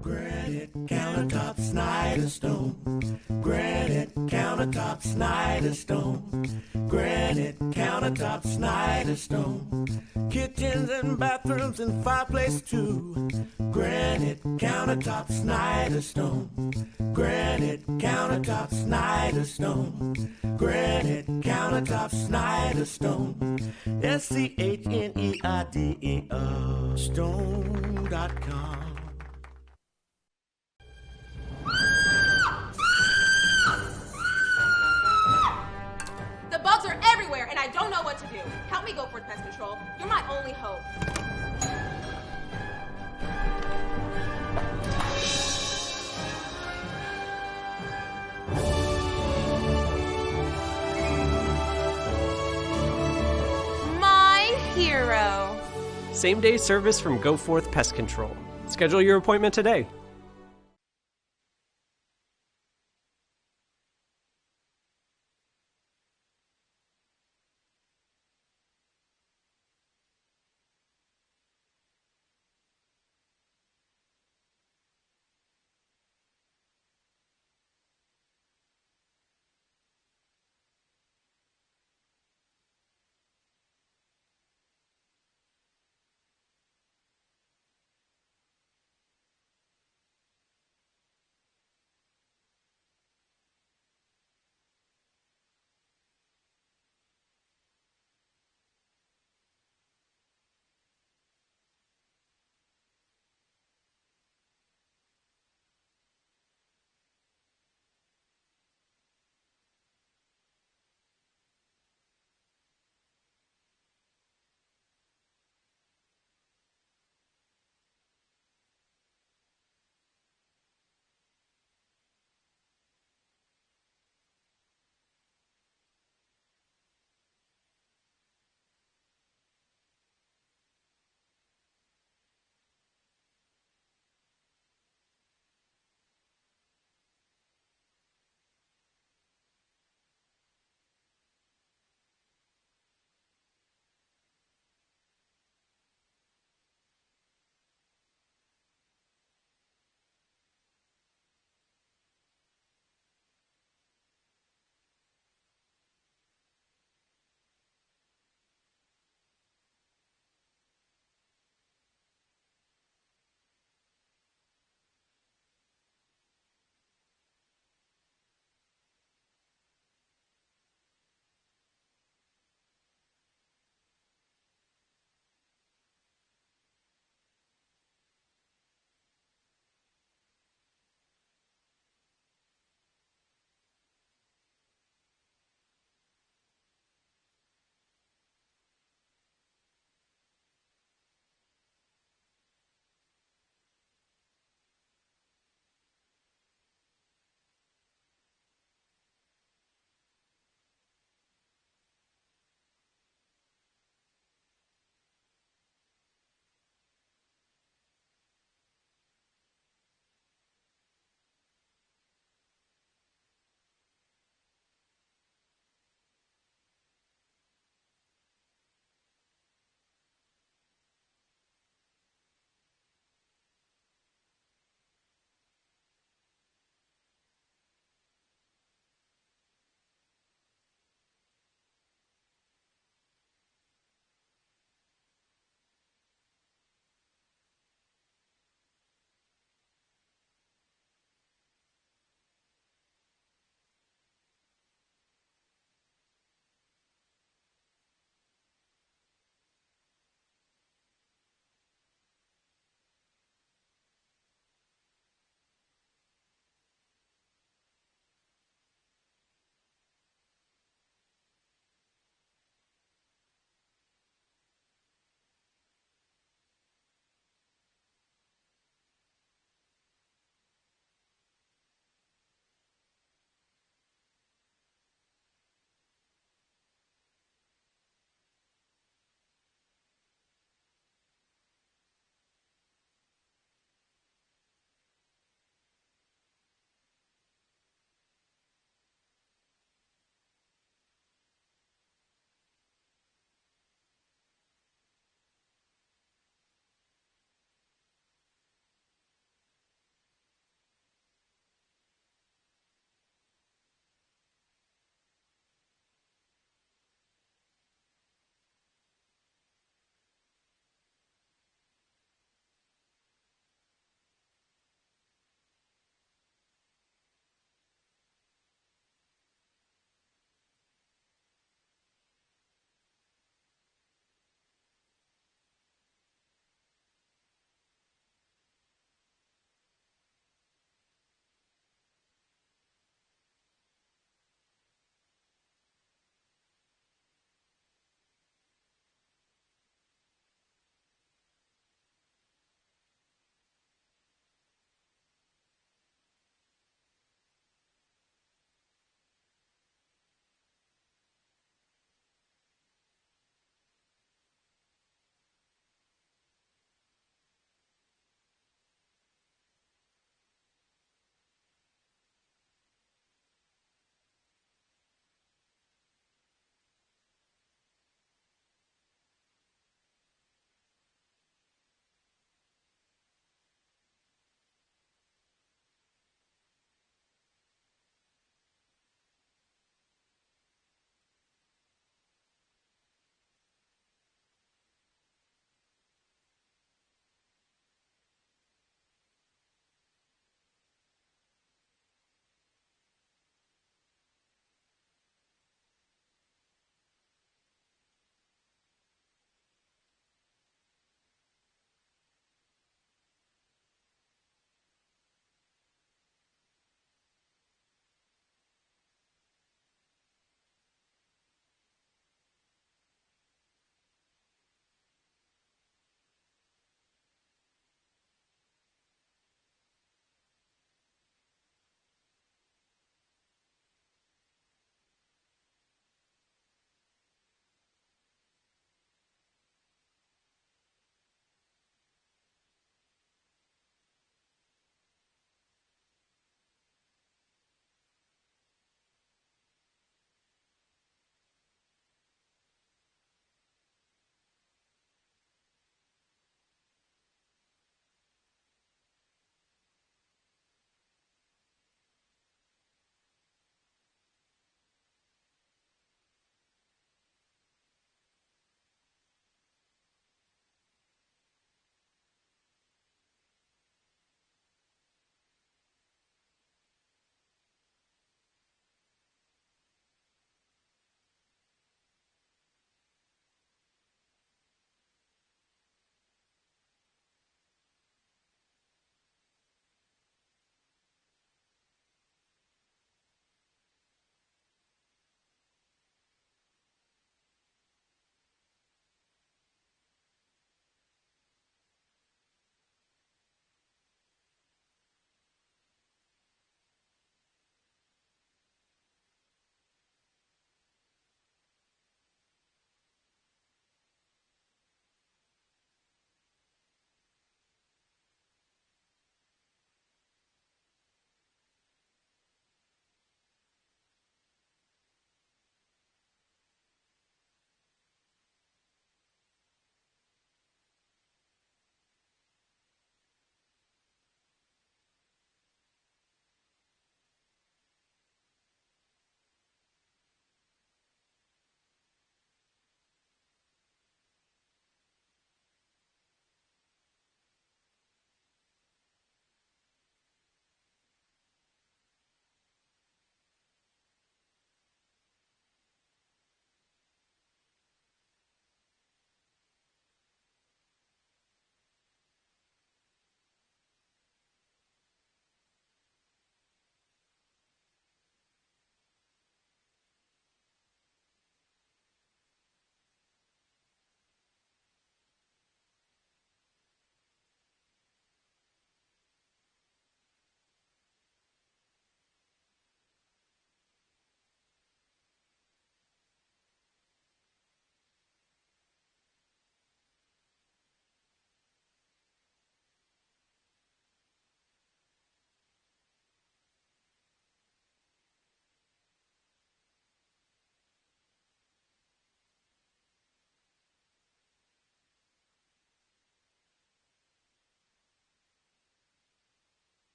Granite countertop, Snyder Stone. Granite countertop, Snyder Stone. Granite countertop, Snyder Stone. Kitchens and bathrooms and fireplace too. Granite countertop, Snyder Stone. Granite countertop, Snyder Stone. Granite countertop, Snyder Stone. SCHNEIDER Stone.com.
The bugs are everywhere, and I don't know what to do. Help me, Go Forth Pest Control. You're my only hope. My hero.
Same-day service from Go Forth Pest Control. Schedule your appointment today.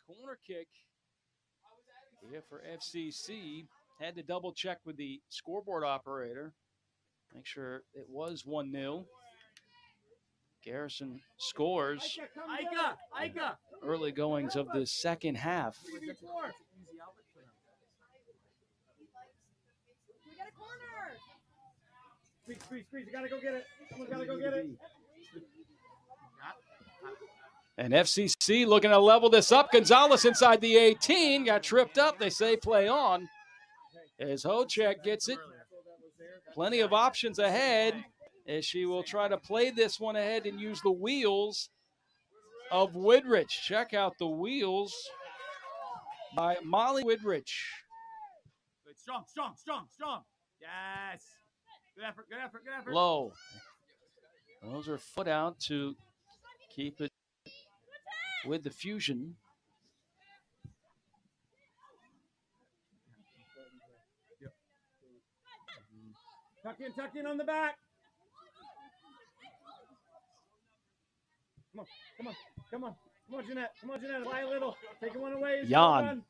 corner kick here for FCC. Had to double check with the scoreboard operator. Make sure it was 1-0. Garrison scores.
Ika.
Early goings of the second half.
We got a corner.
Squeeze. You gotta go get it. Someone's gotta go get it.
And FCC looking to level this up. Gonzalez inside the 18. Got tripped up. They say play on. As Hocek gets it. Plenty of options ahead as she will try to play this one ahead and use the wheels of Widrich. Check out the wheels by Molly Widrich.
Good. Strong. Yes. Good effort.
Low. Those are foot out to keep it with the Fusion.
Tuck in on the back. Come on, Jeanette. Fly a little. Take one away.
Jan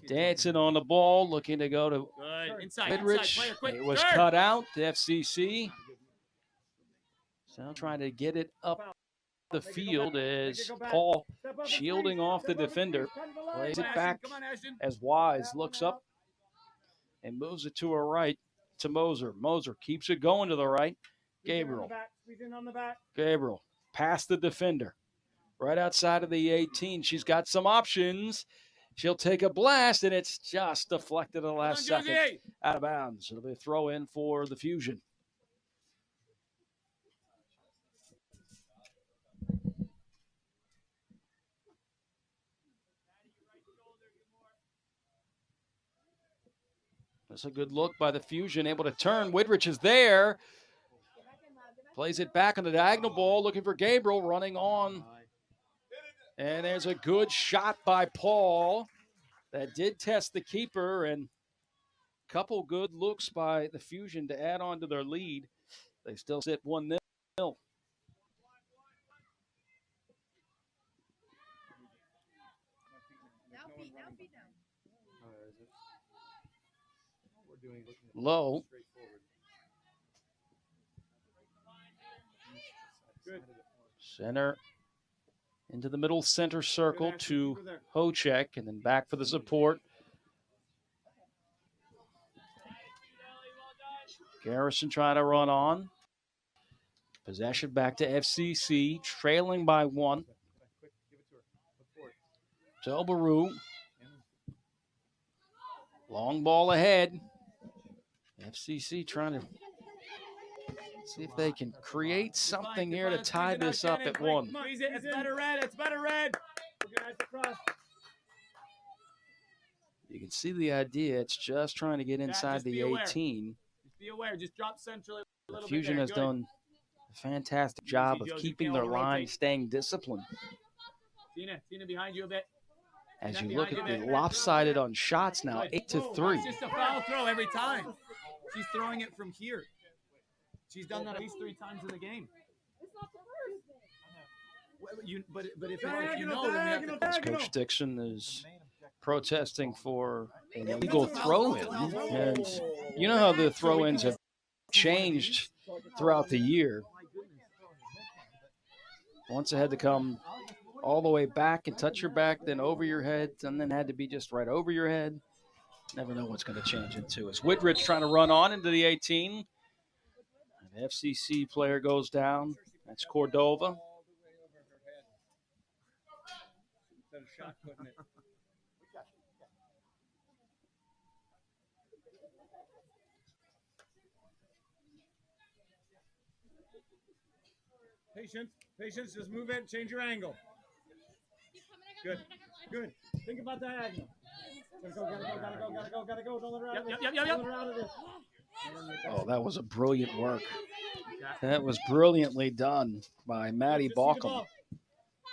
dancing on the ball, looking to go to Widrich.
Player, quick.
It was cut out to FCC. So trying to get it up the field as Paul shielding off the defender. Plays it back as Wise looks up and moves it to her right to Moser. Moser keeps it going to the right. Gabriel past the defender. Right outside of the 18. She's got some options. She'll take a blast, and it's just deflected at the last second out of bounds. It'll be a throw in for the Fusion. That's a good look by the Fusion, able to turn. Widrich is there. Plays it back on the diagonal ball, looking for Gabriel, running on. And there's a good shot by Paul that did test the keeper, and a couple good looks by the Fusion to add on to their lead. They still sit 1-0.
Now feet down.
Low. Center into the middle center circle to Hocek, and then back for the support. Garrison trying to run on. Possession back to FCC, trailing by 1. To Elbaru. Long ball ahead. FCC trying to see if they can create something here to tie this up at 1.
It's better red.
You can see the idea. It's just trying to get inside the 18.
Just be aware. Just drop centrally a little bit.
Fusion has done a fantastic job of keeping their line, staying disciplined.
Tina behind you a bit.
As you look at the lopsided on shots now, 8-3.
It's just a foul throw every time. She's throwing it from here. She's done that at least 3 times in the game. But if you know, then we have to.
As Coach Dixon is protesting for an illegal throw-in. And you know how the throw-ins have changed throughout the year. Once it had to come all the way back and touch your back, then over your head, and then had to be just right over your head. Never know what's going to change into. As Widrich trying to run on into the 18. An FCC player goes down. That's Cordova.
Patience, just move it, change your angle. Good. Think about that angle. Gotta go. Don't let her out of this. Don't let her out of this.
Oh, that was a brilliant work. That was brilliantly done by Maddie Balcom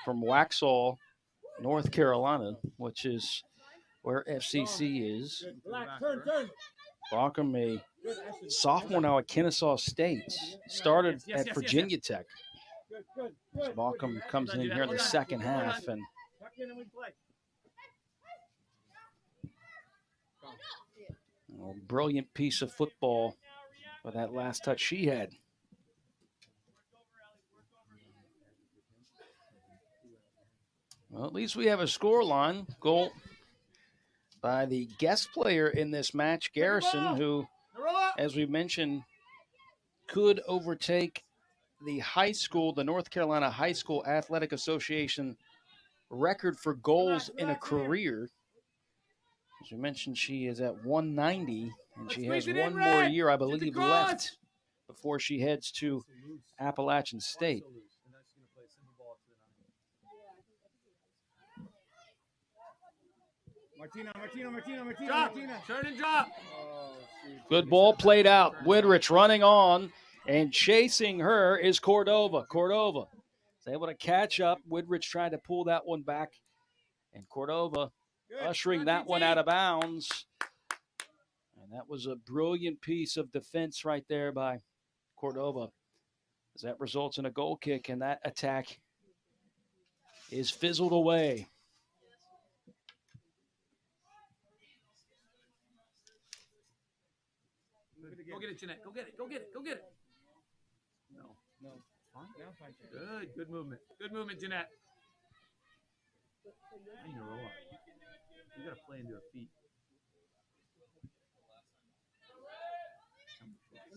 from Waxhaw, North Carolina, which is where FCC is.
Turn.
Balcom, a sophomore now at Kennesaw State, started at Virginia Tech.
Good.
Balcom comes in here in the second half, and A brilliant piece of football for that last touch she had. Well, at least we have a score line. Goal by the guest player in this match, Garrison, who, as we mentioned, could overtake the North Carolina High School Athletic Association record for goals in a career. As we mentioned, she is at 190, and she has one more year, I believe, left before she heads to Appalachian State.
Martina. Drop. Turn and drop.
Good ball played out. Woodrich running on, and chasing her is Cordova. Cordova is able to catch up. Woodrich trying to pull that one back, and Cordova ushering that one out of bounds. And that was a brilliant piece of defense right there by Cordova, as that results in a goal kick, and that attack is fizzled away.
Go get it, Jeanette. Go get it. No. Fine. Good movement. Good movement, Jeanette. I need to roll up. You got to play into her feet.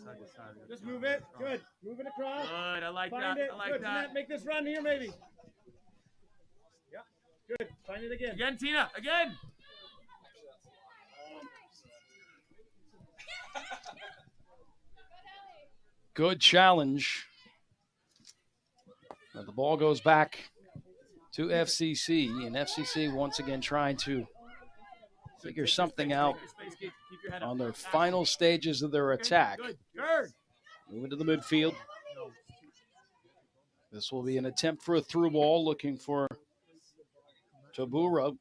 Side to side.
Just move it. Good. Move it across.
Good. I like
Find
that.
it.
I like
Good.
that.
Jeanette, make this run here, maybe. Yeah. Good. Find it again.
Again, Tina. Again.
Good challenge. Now the ball goes back to FCC, and FCC once again trying to figure something out on their final stages of their attack. Moving to the midfield. This will be an attempt for a through ball, looking for Tabaru,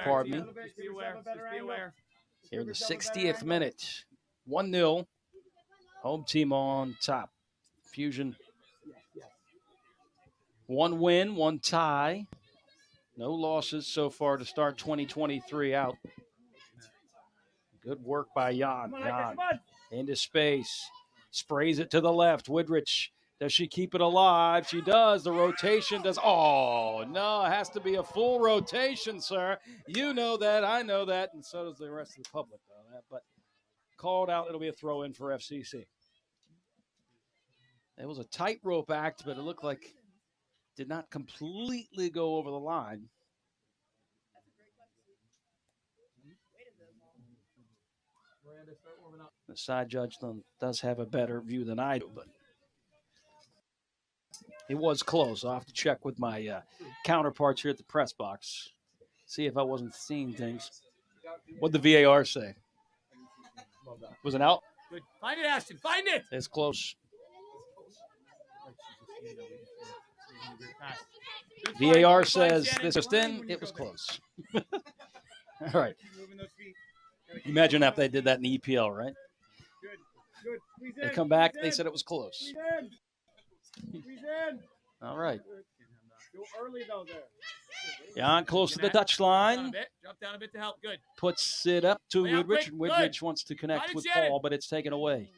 pardon me.
Just be aware.
Here in the 60th minute. 1-0. Home team on top. Fusion. 1 win, 1 tie. No losses so far to start 2023 out. Good work by Jan. Jan into space. Sprays it to the left. Woodrich, does she keep it alive? She does. The rotation does. Oh, no, it has to be a full rotation, sir. You know that. I know that. And so does the rest of the public, though. But called out. It'll be a throw in for FCC. It was a tightrope act, but it looked like did not completely go over the line. The side judge does have a better view than I do, but it was close. I'll have to check with my counterparts here at the press box, see if I wasn't seeing things. What'd the VAR say? Was it out?
Good. Find it, Ashton. Find it.
It's close. VAR says this is in. It was close. All right. Imagine if they did that in the EPL, right? They come back. They said it was close. All right. Jan close to the touchline.
Drop down a bit to help. Good.
Puts it up to Woodrich. Woodrich wants to connect with Paul, but it's taken away.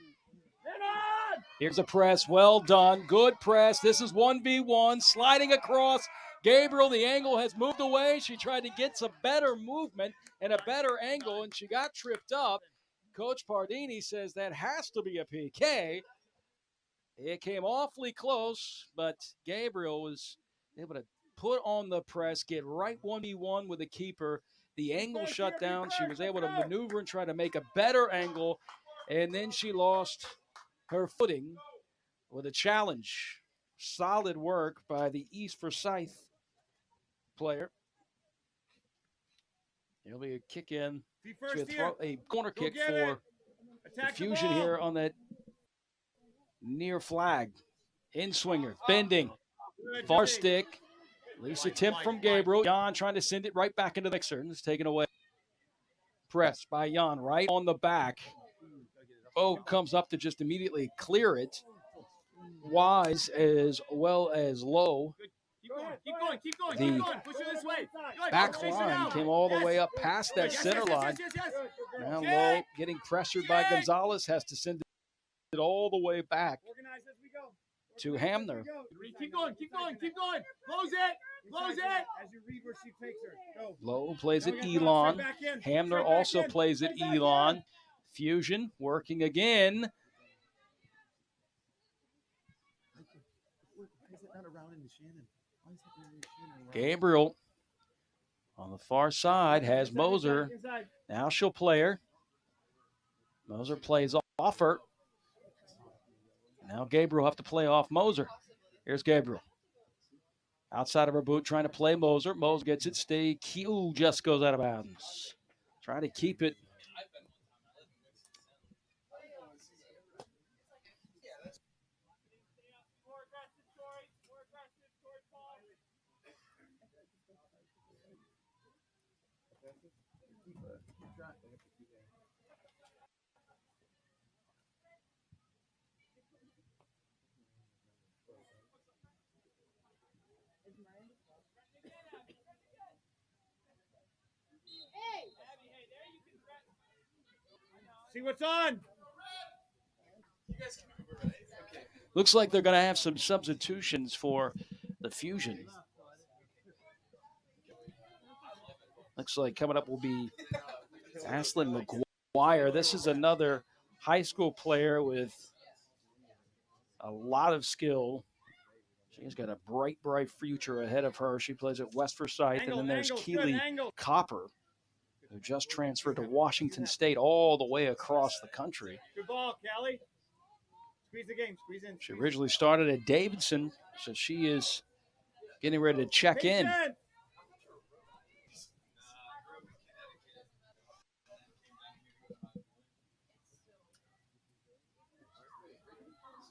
Here's a press. Well done. Good press. This is 1v1. Sliding across. Gabriel, the angle has moved away. She tried to get some better movement and a better angle, and she got tripped up. Coach Pardini says that has to be a PK. It came awfully close, but Gabriel was able to put on the press, get right 1v1 with the keeper. The angle shut down. She was able to maneuver and try to make a better angle, and then she lost her footing with a challenge. Solid work by the East Forsyth player. It'll be a kick in. A corner kick for the Fusion here on that near flag. In swinger, bending, far stick. Lisa attempt from Gabriel. Jan trying to send it right back into the mixer. It's taken away. Press by Jan right on the back. Comes up to just immediately clear it. Wise as well as Low
Keep going. Keep going.
The
Keep going. Push her this way. Good.
back
Chase her
line
down.
came all the
Yes.
way up past that
Yes,
center
yes,
line.
yes, yes, yes, yes.
Now
Jake.
Lowe getting pressured by
Jake.
Gonzalez, has to send it all the way back
Organize as we go.
to
Organize as
Hamner.
we go. Keep going. Keep going. Keep going. Close it. Close it. As you read where she takes her. Go.
Lowe plays it
Now we got
Elon.
straight back in.
Hamner
Straight back
also
in.
plays it
Straight back
Elon.
in.
Fusion working again.
Why is it not around into Shannon? Why is it not in Shannon around?
Gabriel on the far side has Moser.
Inside.
Now she'll play her. Moser plays off her. Now Gabriel will have to play off Moser. Here's Gabriel. Outside of her boot, trying to play Moser. Moser gets it. Stay. Ooh, just goes out of bounds. Trying to keep it.
See what's on.
Looks like they're going to have some substitutions for the Fusion. Looks like coming up will be Ashlyn McGuire. This is another high school player with a lot of skill. She's got a bright, bright future ahead of her. She plays at West Forsyth. And then there's Keely Copper, who just transferred to Washington State all the way across the country.
Good ball, Callie. Squeeze the game. Squeeze in.
She originally started at Davidson, so she is getting ready to check in.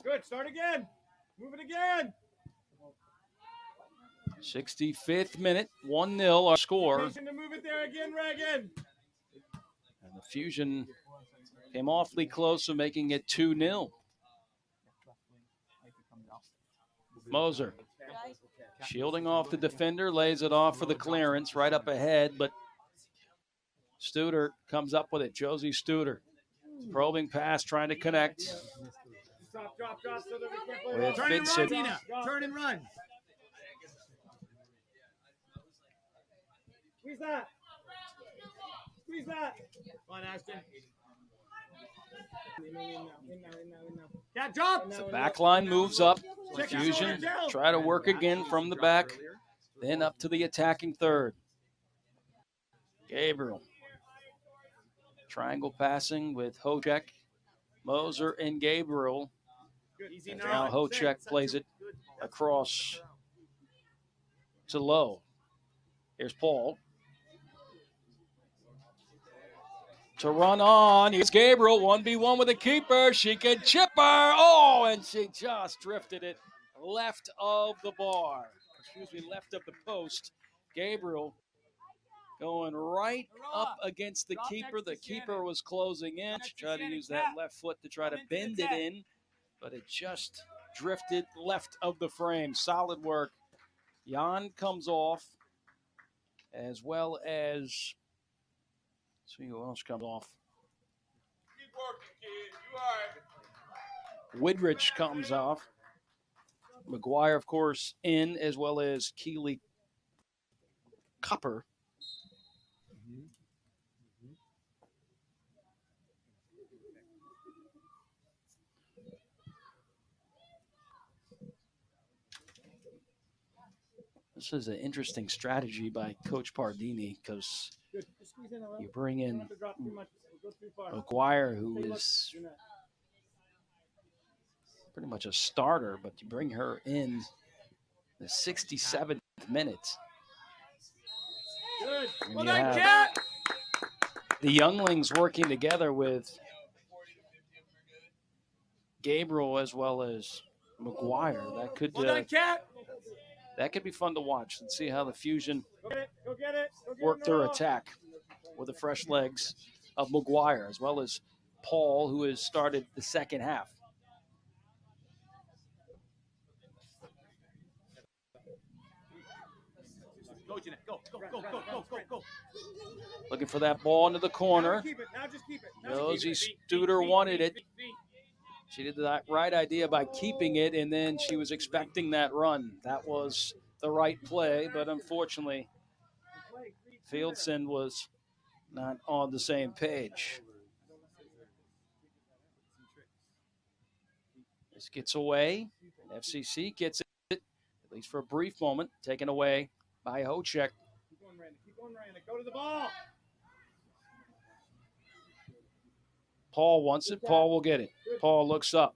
Good. Start again. Move it again.
65th minute, 1-0 our score.
To move it there again, Reagan.
And the Fusion came awfully close to making it 2-0. Moser shielding off the defender, lays it off for the clearance right up ahead, but Studer comes up with it. Josie Studer probing pass, trying to connect.
Drop, so that we can't play
With
Turn and
Vincent.
run, Tina. Turn and run. Squeeze that. Squeeze that. Come on, Ashton. Cat drop.
The back line moves up. Fusion try to work again from the back, then up to the attacking third. Gabriel. Triangle passing with Hocek, Moser, and Gabriel. And now Hocek plays it across to Lowe. Here's Paul. To run on. Here's Gabriel. 1v1 with the keeper. She can chip her. Oh, and she just drifted it left of the bar. Left of the post. Gabriel going right up against the keeper. The keeper was closing in. She tried to use that left foot to try to bend it in, but it just drifted left of the frame. Solid work. Jan comes off, as well as, see who else comes off.
Keep working, kid. You are.
Widrich comes off. McGuire, of course, in, as well as Keely Copper. This is an interesting strategy by Coach Pardini because you bring in McGuire, who is pretty much a starter, but you bring her in the 67th minute.
Good.
And
Well
you
done,
have
Cat.
the younglings working together with Gabriel as well as McGuire. That could
Well done, Cat.
that could be fun to watch and see how the Fusion
Go get it. Go get it. Go get
work
it,
their
Noah.
attack with the fresh legs of McGuire, as well as Paul, who has started the second half.
Go, Jeanette. Go, go, go, go, go, go, go.
Looking for that ball into the corner.
Now keep it. Now just keep it.
Josie Studer wanted it. She did the right idea by keeping it, and then she was expecting that run. That was the right play, but unfortunately, Fieldson was not on the same page. This gets away. FCC gets it, at least for a brief moment, taken away by Hochek.
Keep going, Miranda. Keep going, Miranda. Go to the ball.
Paul wants it. Paul will get it. Paul looks up.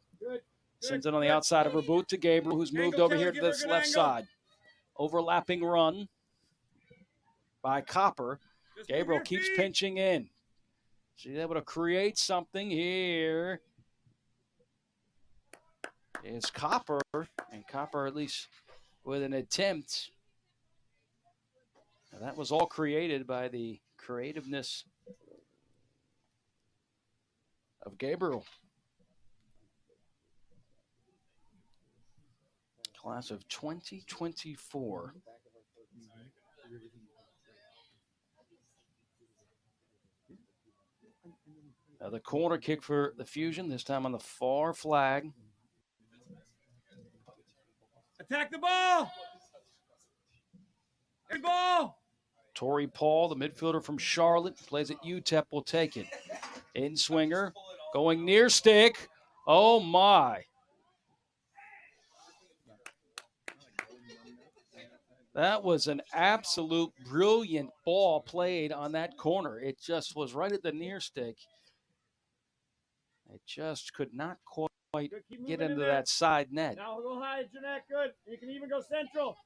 Sends it on the outside of her boot to Gabriel, who's moved over here to this left side. Overlapping run by Copper. Gabriel keeps pinching in. She's able to create something here. It's Copper, and Copper at least with an attempt. Now, that was all created by the creativeness of Gabriel. Class of 2024. Now the corner kick for the Fusion, this time on the far flag.
Attack the ball. Every ball.
Tori Paul, the midfielder from Charlotte, plays at UTEP, will take it. In swinger, going near stick. Oh, my. That was an absolute brilliant ball played on that corner. It just was right at the near stick. It just could not quite get into that side net.
Now go high, Jeanette. Good. You can even go central.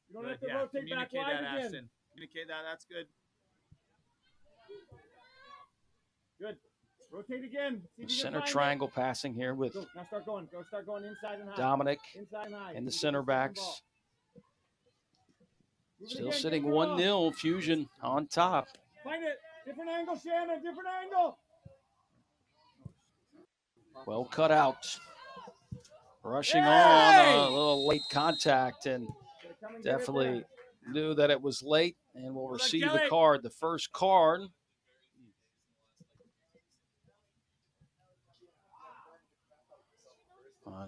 You don't have to rotate back wide again. Ashton. Communicate that. That's good. Good. Rotate again.
Center triangle passing here with
now start going. Go start going inside and high.
Dominic
inside and high.
And the center backs. Still sitting 1-0. Fusion on top.
Find it. Different angle, Shannon. Different angle.
Well cut out. Rushing on, a little late contact, and definitely knew that it was late and will receive the card. The first card.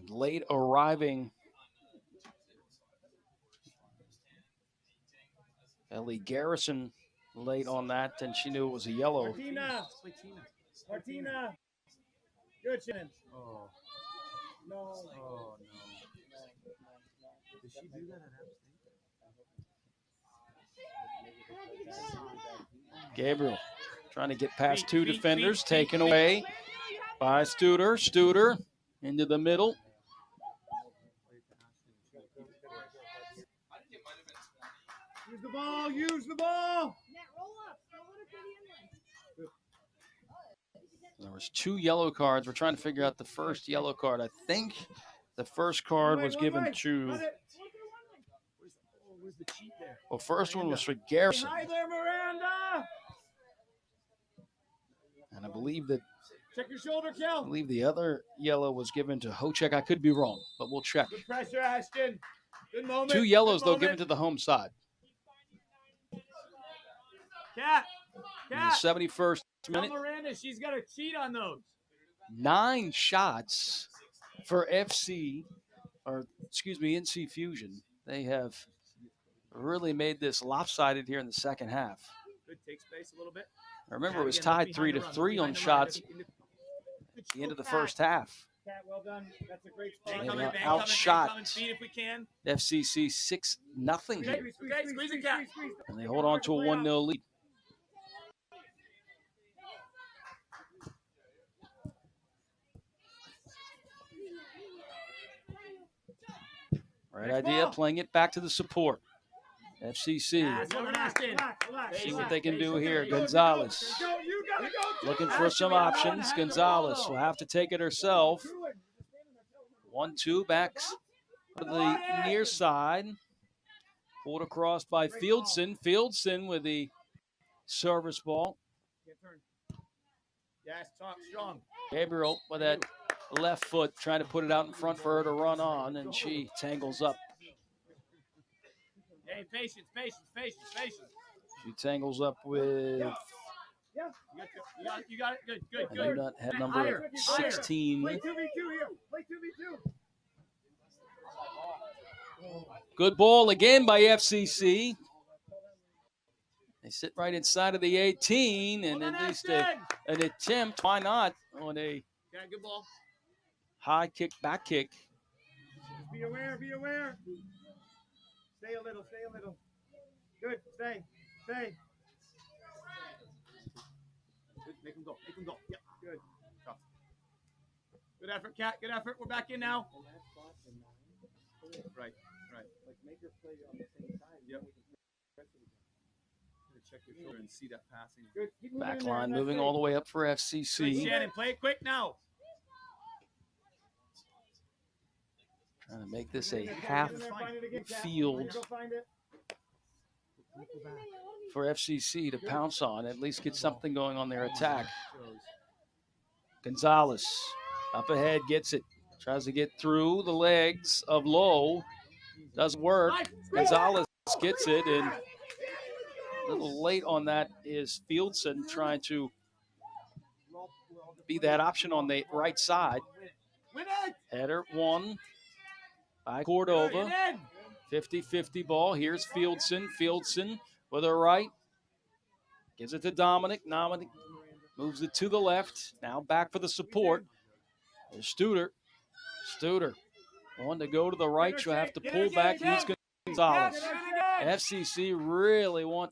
Late arriving Ellie Garrison late on that, and she knew it was a yellow.
Martina. Good, Shannon. Oh. No. Oh, no. Did she do that at App State?
Gabriel trying to get past two defenders, taken away by Studer. Studer into the middle.
Use the ball. Use the ball.
There was 2 yellow cards. We're trying to figure out the first yellow card. I think the first card was given to. Well, first one was for Garrison.
Hi there, Miranda.
And I believe that.
Check your shoulder, Kel.
I believe the other yellow was given to Hochek. I could be wrong, but we'll check.
Good pressure, Ashton. Good moment.
2 yellows, though, given to the home side.
Cat.
In the 71st minute.
Tell Miranda she's got to cheat on those.
9 shots for NC Fusion. They have really made this lopsided here in the second half.
Good, take space a little bit.
Remember, it was tied 3-3 on shots at the end of the first half.
Cat, well done. That's a great spot.
They outshot
if we can.
FCC 6-0 here.
Squeeze it, Cat.
And they hold on to a 1-0 lead. Right idea, playing it back to the support. FCC. See what they can do here. Gonzalez looking for some options. Gonzalez will have to take it herself. 1-2 backs to the near side. Pulled across by Fieldson. Fieldson with the service ball.
Yes, strong.
Gabriel with that left foot trying to put it out in front for her to run on, and she tangles up.
Hey, patience.
She tangles up with
Yeah. You got it. Good.
I do not have number
Higher.
16.
Play 2v2 here. Play 2v2.
Good ball again by FCC. They sit right inside of the 18, and at least an attempt, why not, on a
Good ball.
high kick, back kick.
Be aware. Stay a little. Good. Stay. Good. Make him go. Yeah. Good. Tough. Good effort, Cat. Good effort. We're back in now. Right.
Like make her play on the same side.
Yep. Check your shoulder and see that passing. Good.
Back line moving all the way up for
Good,
FCC.
Shannon, play it quick now.
Trying to make this a half field for FCC to pounce on, at least get something going on their attack. Gonzalez up ahead, gets it. Tries to get through the legs of Lowe. Doesn't work. Gonzalez gets it, and a little late on that is Fieldson trying to be that option on the right side. Header won by Cordova. 50-50 ball. Here's Fieldson. Fieldson with a right. Gives it to Dominic. Dominic moves it to the left. Now back for the support. There's Studer. Studer wanting to go to the right. She'll have to pull back. He's Gonzalez. FCC really want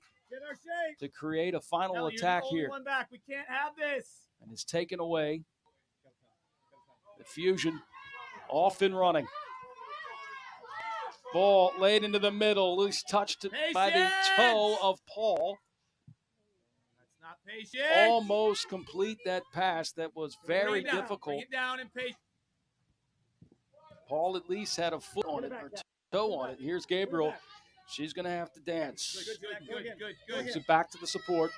to create a final attack here.
One back. We can't have this.
And it's taken away. The Fusion off and running. Ball laid into the middle, loose touched by the toe of Paul.
That's not patient.
Almost complete that pass. That was very difficult.
Bring it down and patient.
Paul at least had a foot on it or toe on it. Here's Gabriel. She's going to have to dance.
Good.
Brings it back to the support.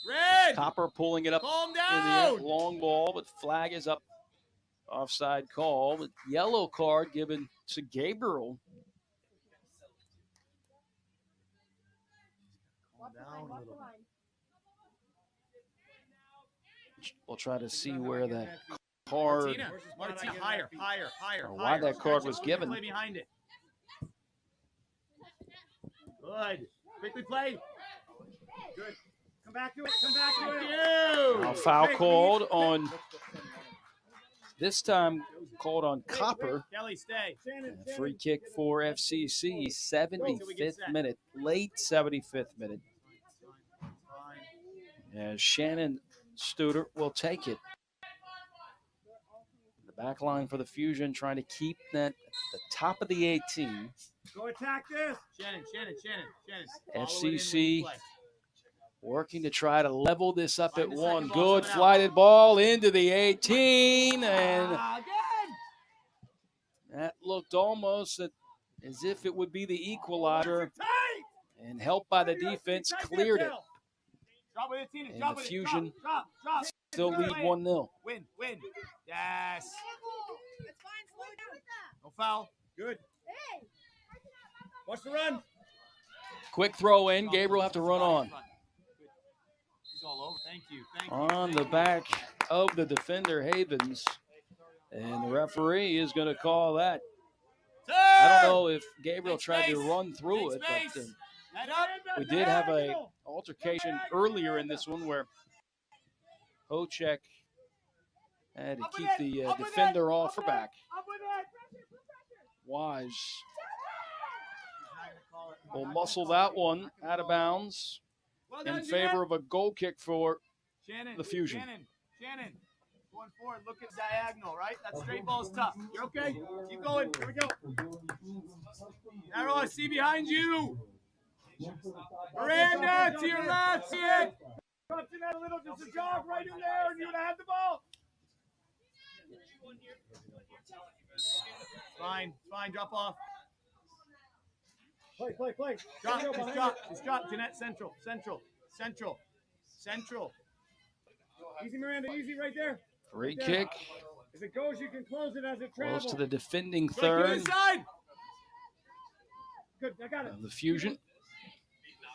Red.
Copper pulling it up
Calm
in
down.
the long ball, but flag is up. Offside call, but yellow card given to Gabriel.
Calm down a little.
We'll try to see where that card,
Martina, higher.
or why that card was given.
Play behind it. Good. Quickly play. Good. Come back to it.
Now foul called on, this time called on Copper.
Kelly, stay.
And free kick for FCC, 75th minute, late 75th minute. As Shannon Studer will take it. The back line for the Fusion trying to keep that at the top of the 18.
Go attack this. Shannon.
FCC working to try to level this up at one. Good flighted ball into the 18, and that looked almost as if it would be the equalizer, and helped by the defense, cleared it. And the Fusion still lead 1-0.
Win. Yes. No foul. Good. Watch the run.
Quick throw in. Gabriel will have to run on.
He's all over. Thank you.
On the back of the defender, Havens. And the referee is going to call that. I don't know if Gabriel tried to run through it, but we did have an altercation earlier in this one where Hocek had to keep the defender off her back. Wise will muscle that one out of bounds in favor of a goal kick for the Fusion.
Shannon, going forward, look at diagonal, right? That straight ball is tough. You're okay? Keep going. Here we go. Arrow, I see behind you. Miranda, to your left, see it. Touching that a little, just a jog right in there, and you're going to have the ball. Fine, drop off.
Play.
Drop. Jeanette, central. Easy, Miranda, easy right there.
Free kick
As it goes, you can close it as it travels.
Close to the defending
Good,
third.
Good inside. Good, I got it.
The Fusion.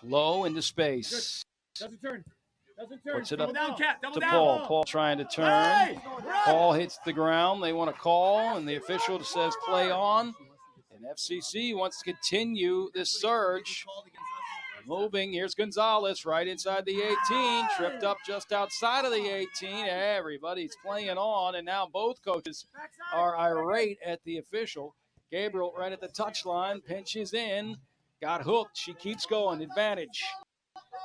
Low into space.
Good. Doesn't turn. Doesn't turn.
Puts it
double
up
down, Cat. Double
to
down.
Paul. Paul trying to turn.
Hey,
Paul hits the ground. They want to call, and the official says play on. And FCC wants to continue this surge. Moving. Here's Gonzalez right inside the 18. Tripped up just outside of the 18. Everybody's playing on, and now both coaches are irate at the official. Gabriel right at the touchline. Pinches in. Got hooked. She keeps going. Advantage.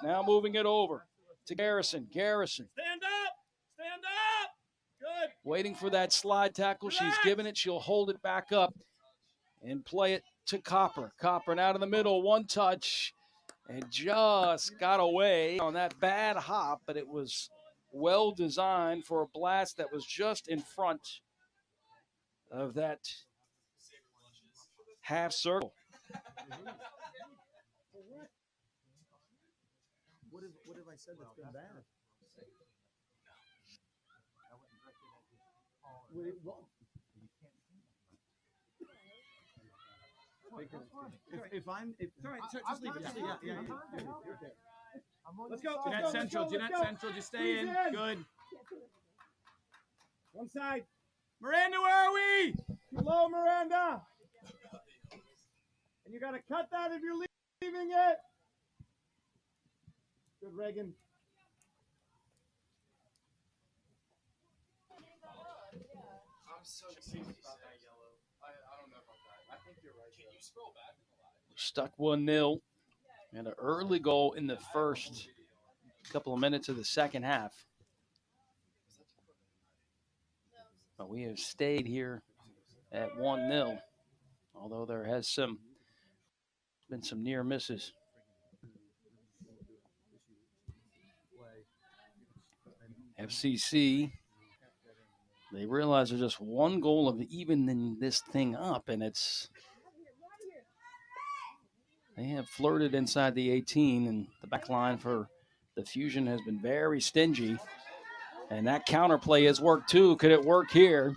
Now moving it over to Garrison. Garrison.
Stand up. Stand up. Good.
Waiting for that slide tackle. She's given it. She'll hold it back up and play it to Copper. Copper out in the middle. One touch. And just got away on that bad hop, but it was well designed for a blast that was just in front of that half circle.
What have I said that's been bad? If I'm, sorry, just leave it. Yeah. Let's go. Jeanette Central. Jeanette Central. Just stay in. Good. One side. Miranda, where are we? Hello, Miranda. And you got to cut that if you're leaving it. Good, Reagan.
I'm so excited about that yellow. I don't know about that. I think you're right. Can you scroll back?
Stuck 1-0. And an early goal in the first couple of minutes of the second half. But we have stayed here at 1-0. Although there has been some near misses. FCC, they realize there's just one goal of evening this thing up, and they have flirted inside the 18, and the back line for the Fusion has been very stingy. And that counterplay has worked too. Could it work here?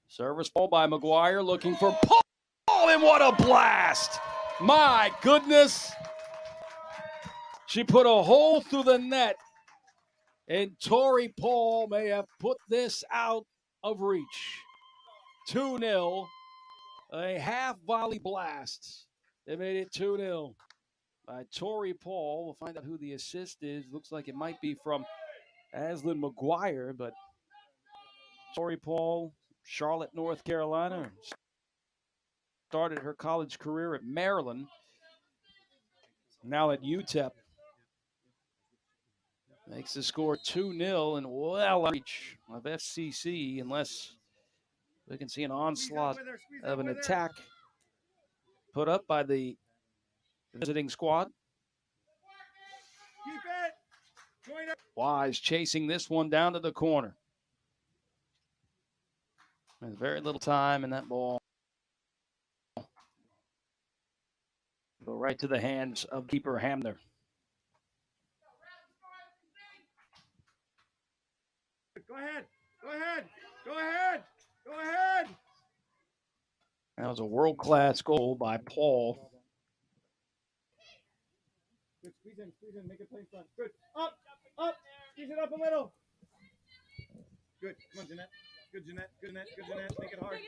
Service ball by McGuire looking for Paul, and what a blast! My goodness! She put a hole through the net, and Tori Paul may have put this out of reach. 2-0, a half volley blast. They made it 2-0 by Tori Paul. We'll find out who the assist is. Looks like it might be from Ashlyn McGuire, but Tori Paul, Charlotte, North Carolina, started her college career at Maryland, now at UTEP. Makes the score 2-0 and well out of reach of FCC unless we can see an onslaught of an attack put up by the visiting squad. Wise chasing this one down to the corner. There's very little time in that ball. Go right to the hands of keeper Hamner.
Go ahead. Go ahead. Go ahead. Go ahead.
That was a world-class goal by Paul.
Good. Squeeze in. Make it play front. Good. Up. Squeeze it up a little. Good. Come on, Jeanette. Good, Jeanette. Make it hard.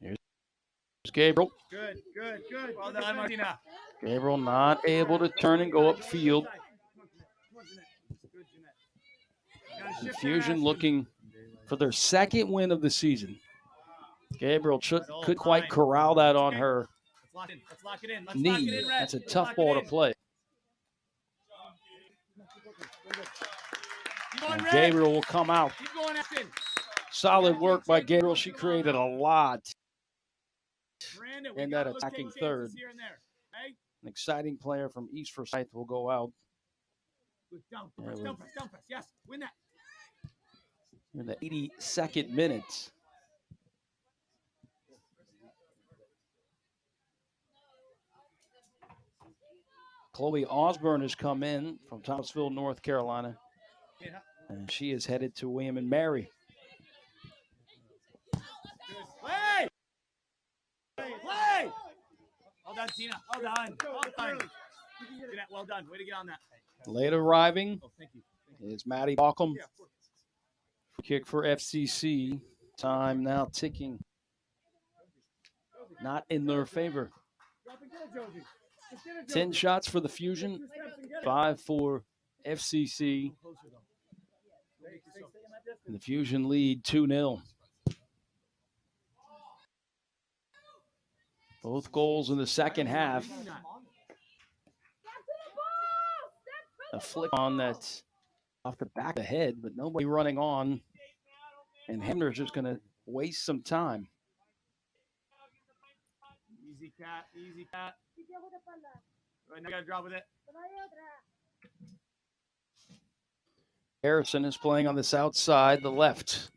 Here's Gabriel.
Good. Well done, Martina.
Gabriel not able to turn and go upfield.
Come on, Jeanette. Good, Jeanette.
The Fusion looking for their second win of the season. Gabriel could quite corral that on her
Let's lock it in.
knee. That's a tough ball to play. And Gabriel will come out. Solid work by Gabriel. She created a lot in that attacking third. An exciting player from East Forsyth will go out.
Down press. Yes, win that.
In the 82nd minute. Chloe Osborne has come in from Thomasville, North Carolina. And she is headed to William and Mary.
Well done, Tina. Well done. Well done. Well done. Way to get on that.
Late arriving
Oh, thank you.
is Maddie Balcom.
Yeah, of course.
Kick for FCC. Time now ticking. Not in their favor. 10 shots for the Fusion, 5 for FCC. And the Fusion lead 2-0. Both goals in the second half. A flick on that off the back of the head, but nobody running on. And Hamner's just going to waste some time.
Easy cat, easy cat. Right, now you gotta drop with it.
Harrison is playing on this outside, the left.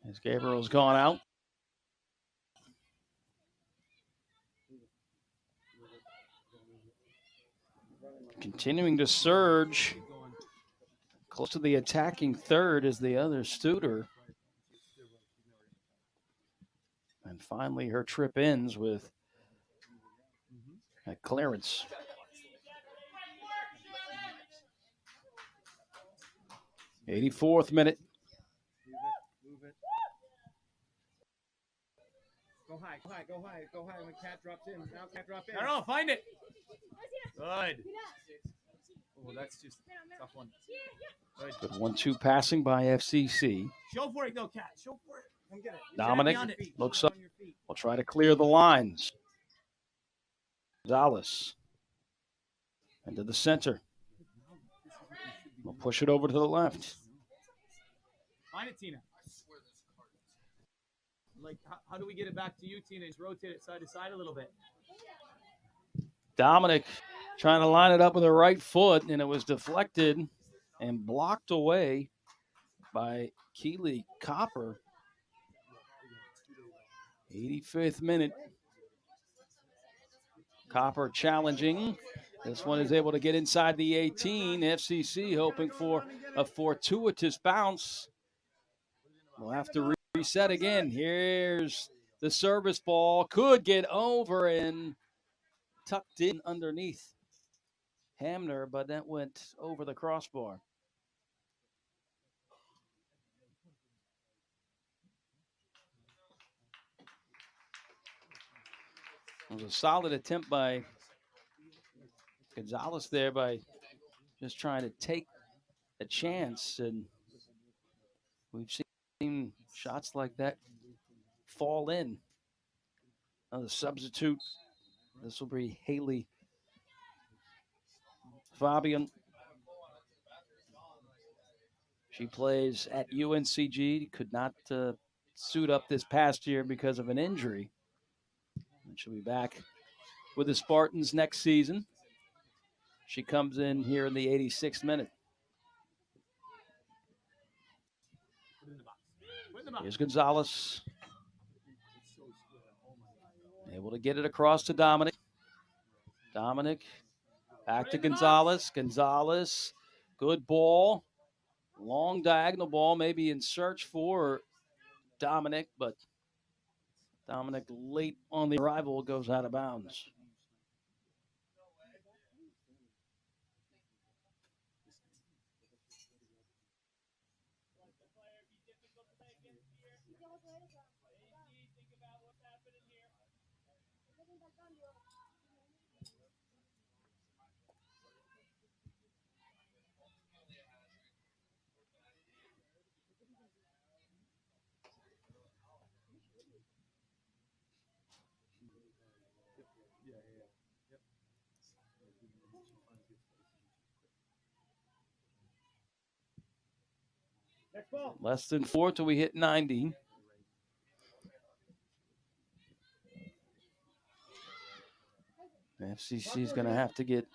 As Gabriel's gone out. Continuing to surge. Close to the attacking third is the other Studer. And finally her trip ends with a clearance. '84th minute.
Move it. Go high, go high, go high, go high when Cat drops in. Now Cat drop in. I don't know, find it. Good. Oh, that's just a tough one.
Good 1-2 passing by FCC.
Show for it, though, Cat. Show for it. Come get it.
Dominic looks up. Will try to clear the lines. Gonzalez. Into the center. We'll push it over to the left.
Find it, Tina. Like, how do we get it back to you, Tina? Just rotate it side to side a little bit.
Dominic trying to line it up with her right foot, and it was deflected and blocked away by Keely Copper. 85th minute. Copper challenging. This one is able to get inside the 18. FCC hoping for a fortuitous bounce. We'll have to reset again. Here's the service ball. Could get over and tucked in underneath Hamner, but that went over the crossbar. It was a solid attempt by Gonzalez there by just trying to take a chance, and we've seen shots like that fall in. Another substitute. This will be Haley Fabian. She plays at UNCG. Could not suit up this past year because of an injury. And she'll be back with the Spartans next season. She comes in here in the 86th minute. Here's Gonzalez. Able to get it across to Dominic. Dominic back to Gonzalez. Gonzalez, good ball. Long diagonal ball, maybe in search for Dominic, but Dominic late on the arrival goes out of bounds. Less than 4 till we hit 90. FCC is going to have to get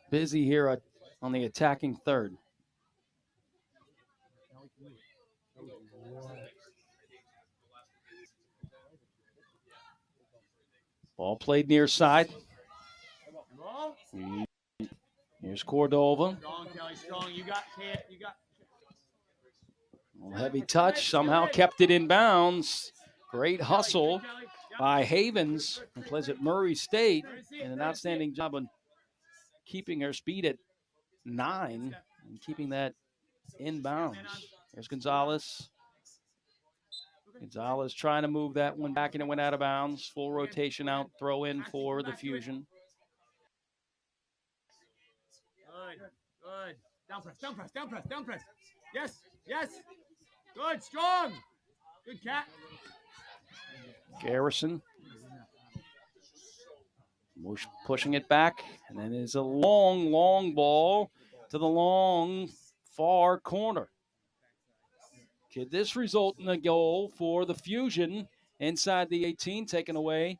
busy here on the attacking third. Ball played near side. Here's Cordova.
Strong, Kelly, strong. You got.
Heavy touch, somehow kept it in bounds. Great hustle by Havens, who plays at Murray State, and an outstanding job on keeping her speed at 9 and keeping that inbounds. There's Gonzalez. Gonzalez trying to move that one back, and it went out of bounds. Full rotation out, throw in for the Fusion.
Good. Down press, down press, down press, down press. Yes, yes. Good, strong. Good cat.
Garrison pushing it back, and then it's a long, long ball to the long, far corner. Could this result in a goal for the Fusion inside the 18, taken away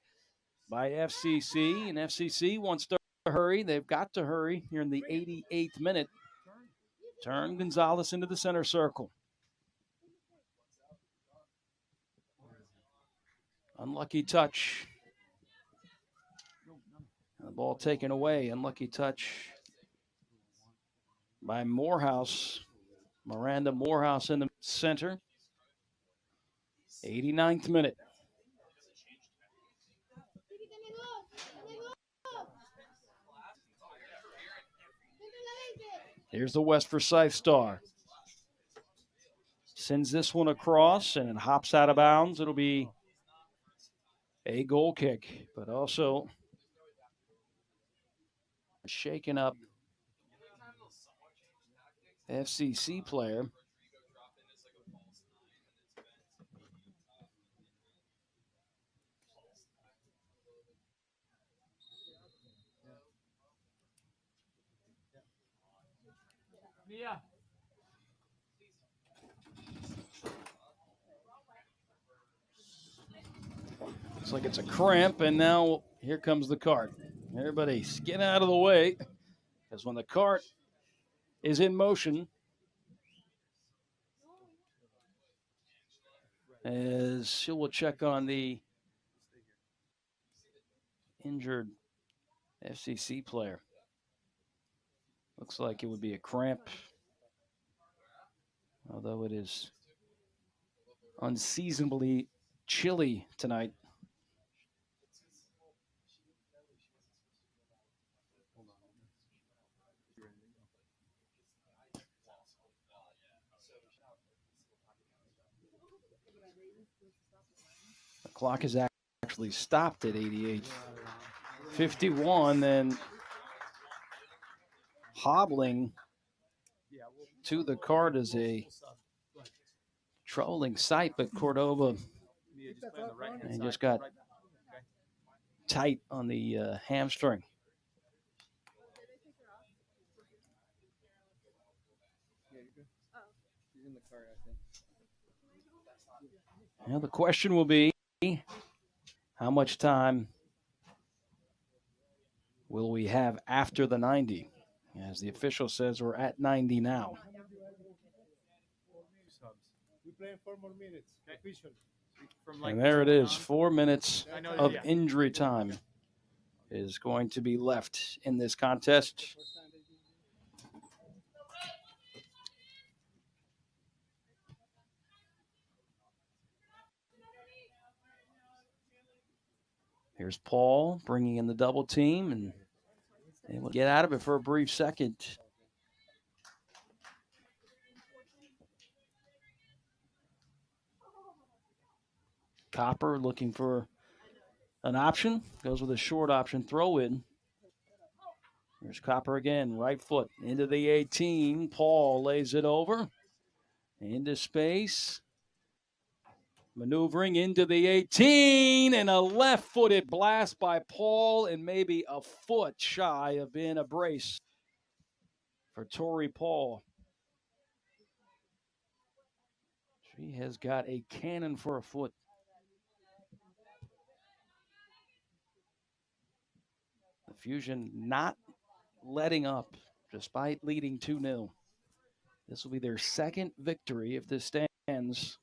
by FCC? And FCC wants to hurry. They've got to hurry here in the 88th minute. Turn Gonzalez into the center circle. Unlucky touch. The ball taken away. Unlucky touch by Morehouse. Miranda Morehouse in the center. 89th minute. Here's the West Forsyth star. Sends this one across and it hops out of bounds. It'll be a goal kick, but also shaking up FCC player.
Mia.
Looks like it's a cramp, and now here comes the cart. Everybody get out of the way, because when the cart is in motion, as she will check on the injured FCC player. Looks like it would be a cramp, although it is unseasonably chilly tonight. The clock is actually stopped at 88:51, and hobbling to the cart is a trolling sight, but Cordova and just got tight on the hamstring. Now the question will be, how much time will we have after the 90? As the official says, we're at 90 now.
We play 4 more minutes. Official.
And there it is. 4 minutes of injury time is going to be left in this contest. Here's Paul bringing in the double team, and they will get out of it for a brief second. Copper looking for an option, goes with a short option throw in. There's Copper again, right foot into the 18. Paul lays it over into space. Maneuvering into the 18, and a left-footed blast by Paul, and maybe a foot shy of being a brace for Tori Paul. She has got a cannon for a foot. The Fusion not letting up despite leading 2-0. This will be their second victory if this stands,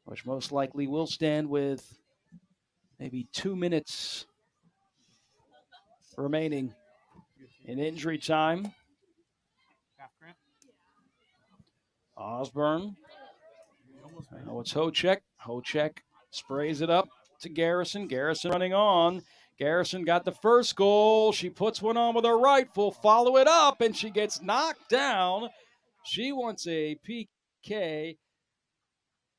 which most likely will stand with maybe 2 minutes remaining in injury time. Osborne. Now it's Hochek. Hochek Sprays it up to Garrison. Garrison running on. Garrison got the first goal. She puts one on with her rifle. Follow it up, and she gets knocked down. She wants a PK.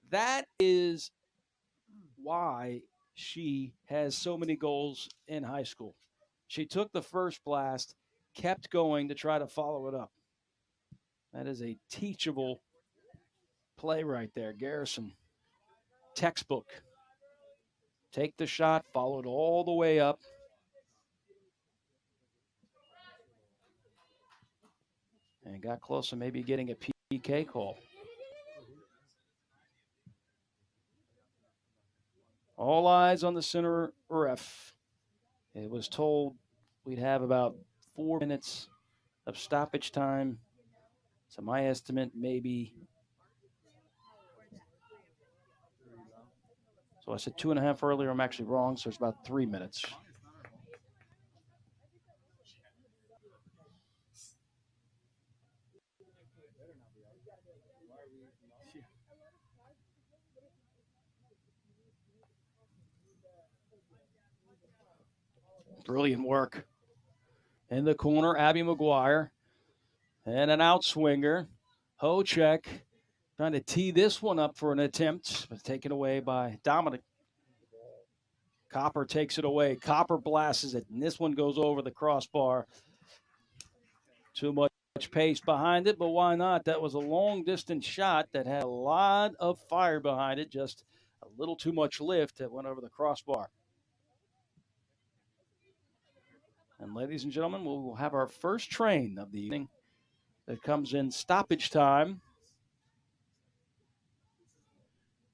That is why she has so many goals in high school. She took the first blast, kept going to try to follow it up. That is a teachable play right there. Garrison, textbook. Take the shot, followed all the way up. And got close to maybe getting a PK call. All eyes on the center ref. It was told we'd have about 4 minutes of stoppage time. So my estimate, maybe. So I said 2.5 earlier. I'm actually wrong. So it's about 3 minutes. Brilliant work. In the corner, Abby McGuire. And an outswinger. Hochek trying to tee this one up for an attempt, but taken away by Dominic. Copper takes it away. Copper blasts it, and this one goes over the crossbar. Too much pace behind it, but why not? That was a long-distance shot that had a lot of fire behind it, just a little too much lift that went over the crossbar. And ladies and gentlemen, we will have our first train of the evening that comes in stoppage time.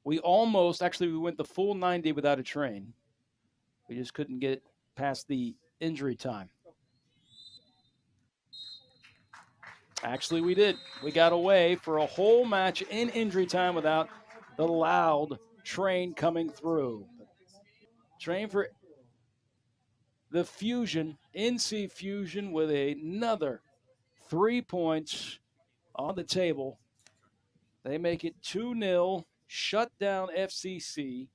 We went the full 90 without a train. We just couldn't get past the injury time. Actually, we did. We got away for a whole match in injury time without the loud train coming through. Train for the Fusion, NC Fusion, with another 3 points on the table. They make it 2-0, shut down FCC.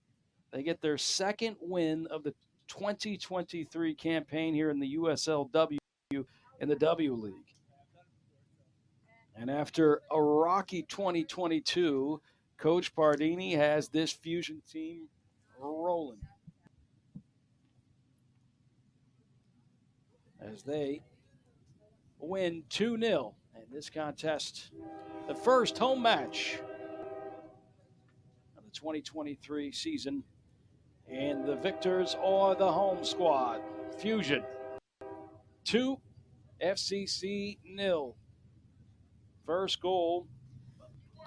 They get their second win of the 2023 campaign here in the USLW in the W League. And after a rocky 2022, Coach Pardini has this Fusion team rolling as they win 2-0 in this contest, the first home match of the 2023 season. And the victors are the home squad. Fusion 2, FCC 0. First goal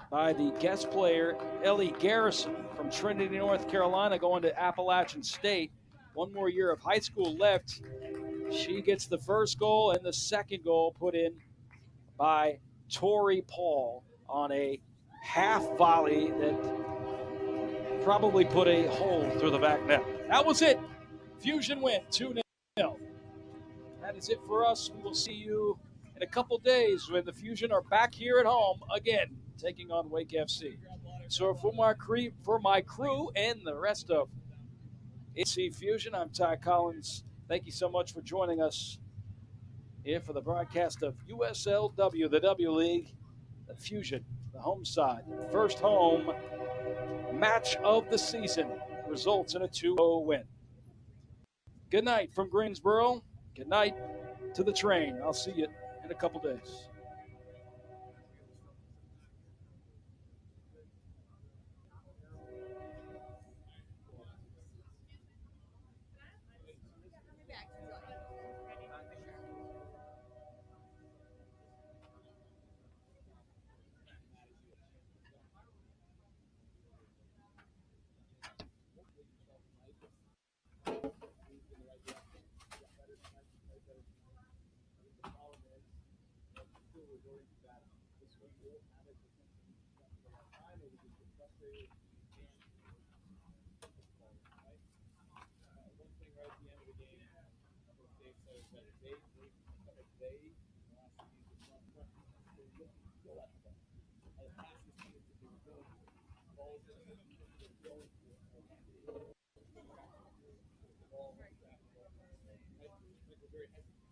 by the guest player, Ellie Garrison from Trinity, North Carolina, going to Appalachian State. One more year of high school left. She gets the first goal, and the second goal put in by Tori Paul on a half volley that probably put a hole through the back net. That was it. Fusion win 2-0. That is it for us. We will see you in a couple days when the Fusion are back here at home again, taking on Wake FC. So for my crew and the rest of NC Fusion, I'm Ty Collins. Thank you so much for joining us here for the broadcast of USLW, the W League, the Fusion, the home side. First home match of the season results in a 2-0 win. Good night from Greensboro. Good night to the train. I'll see you in a couple days.
very heavy.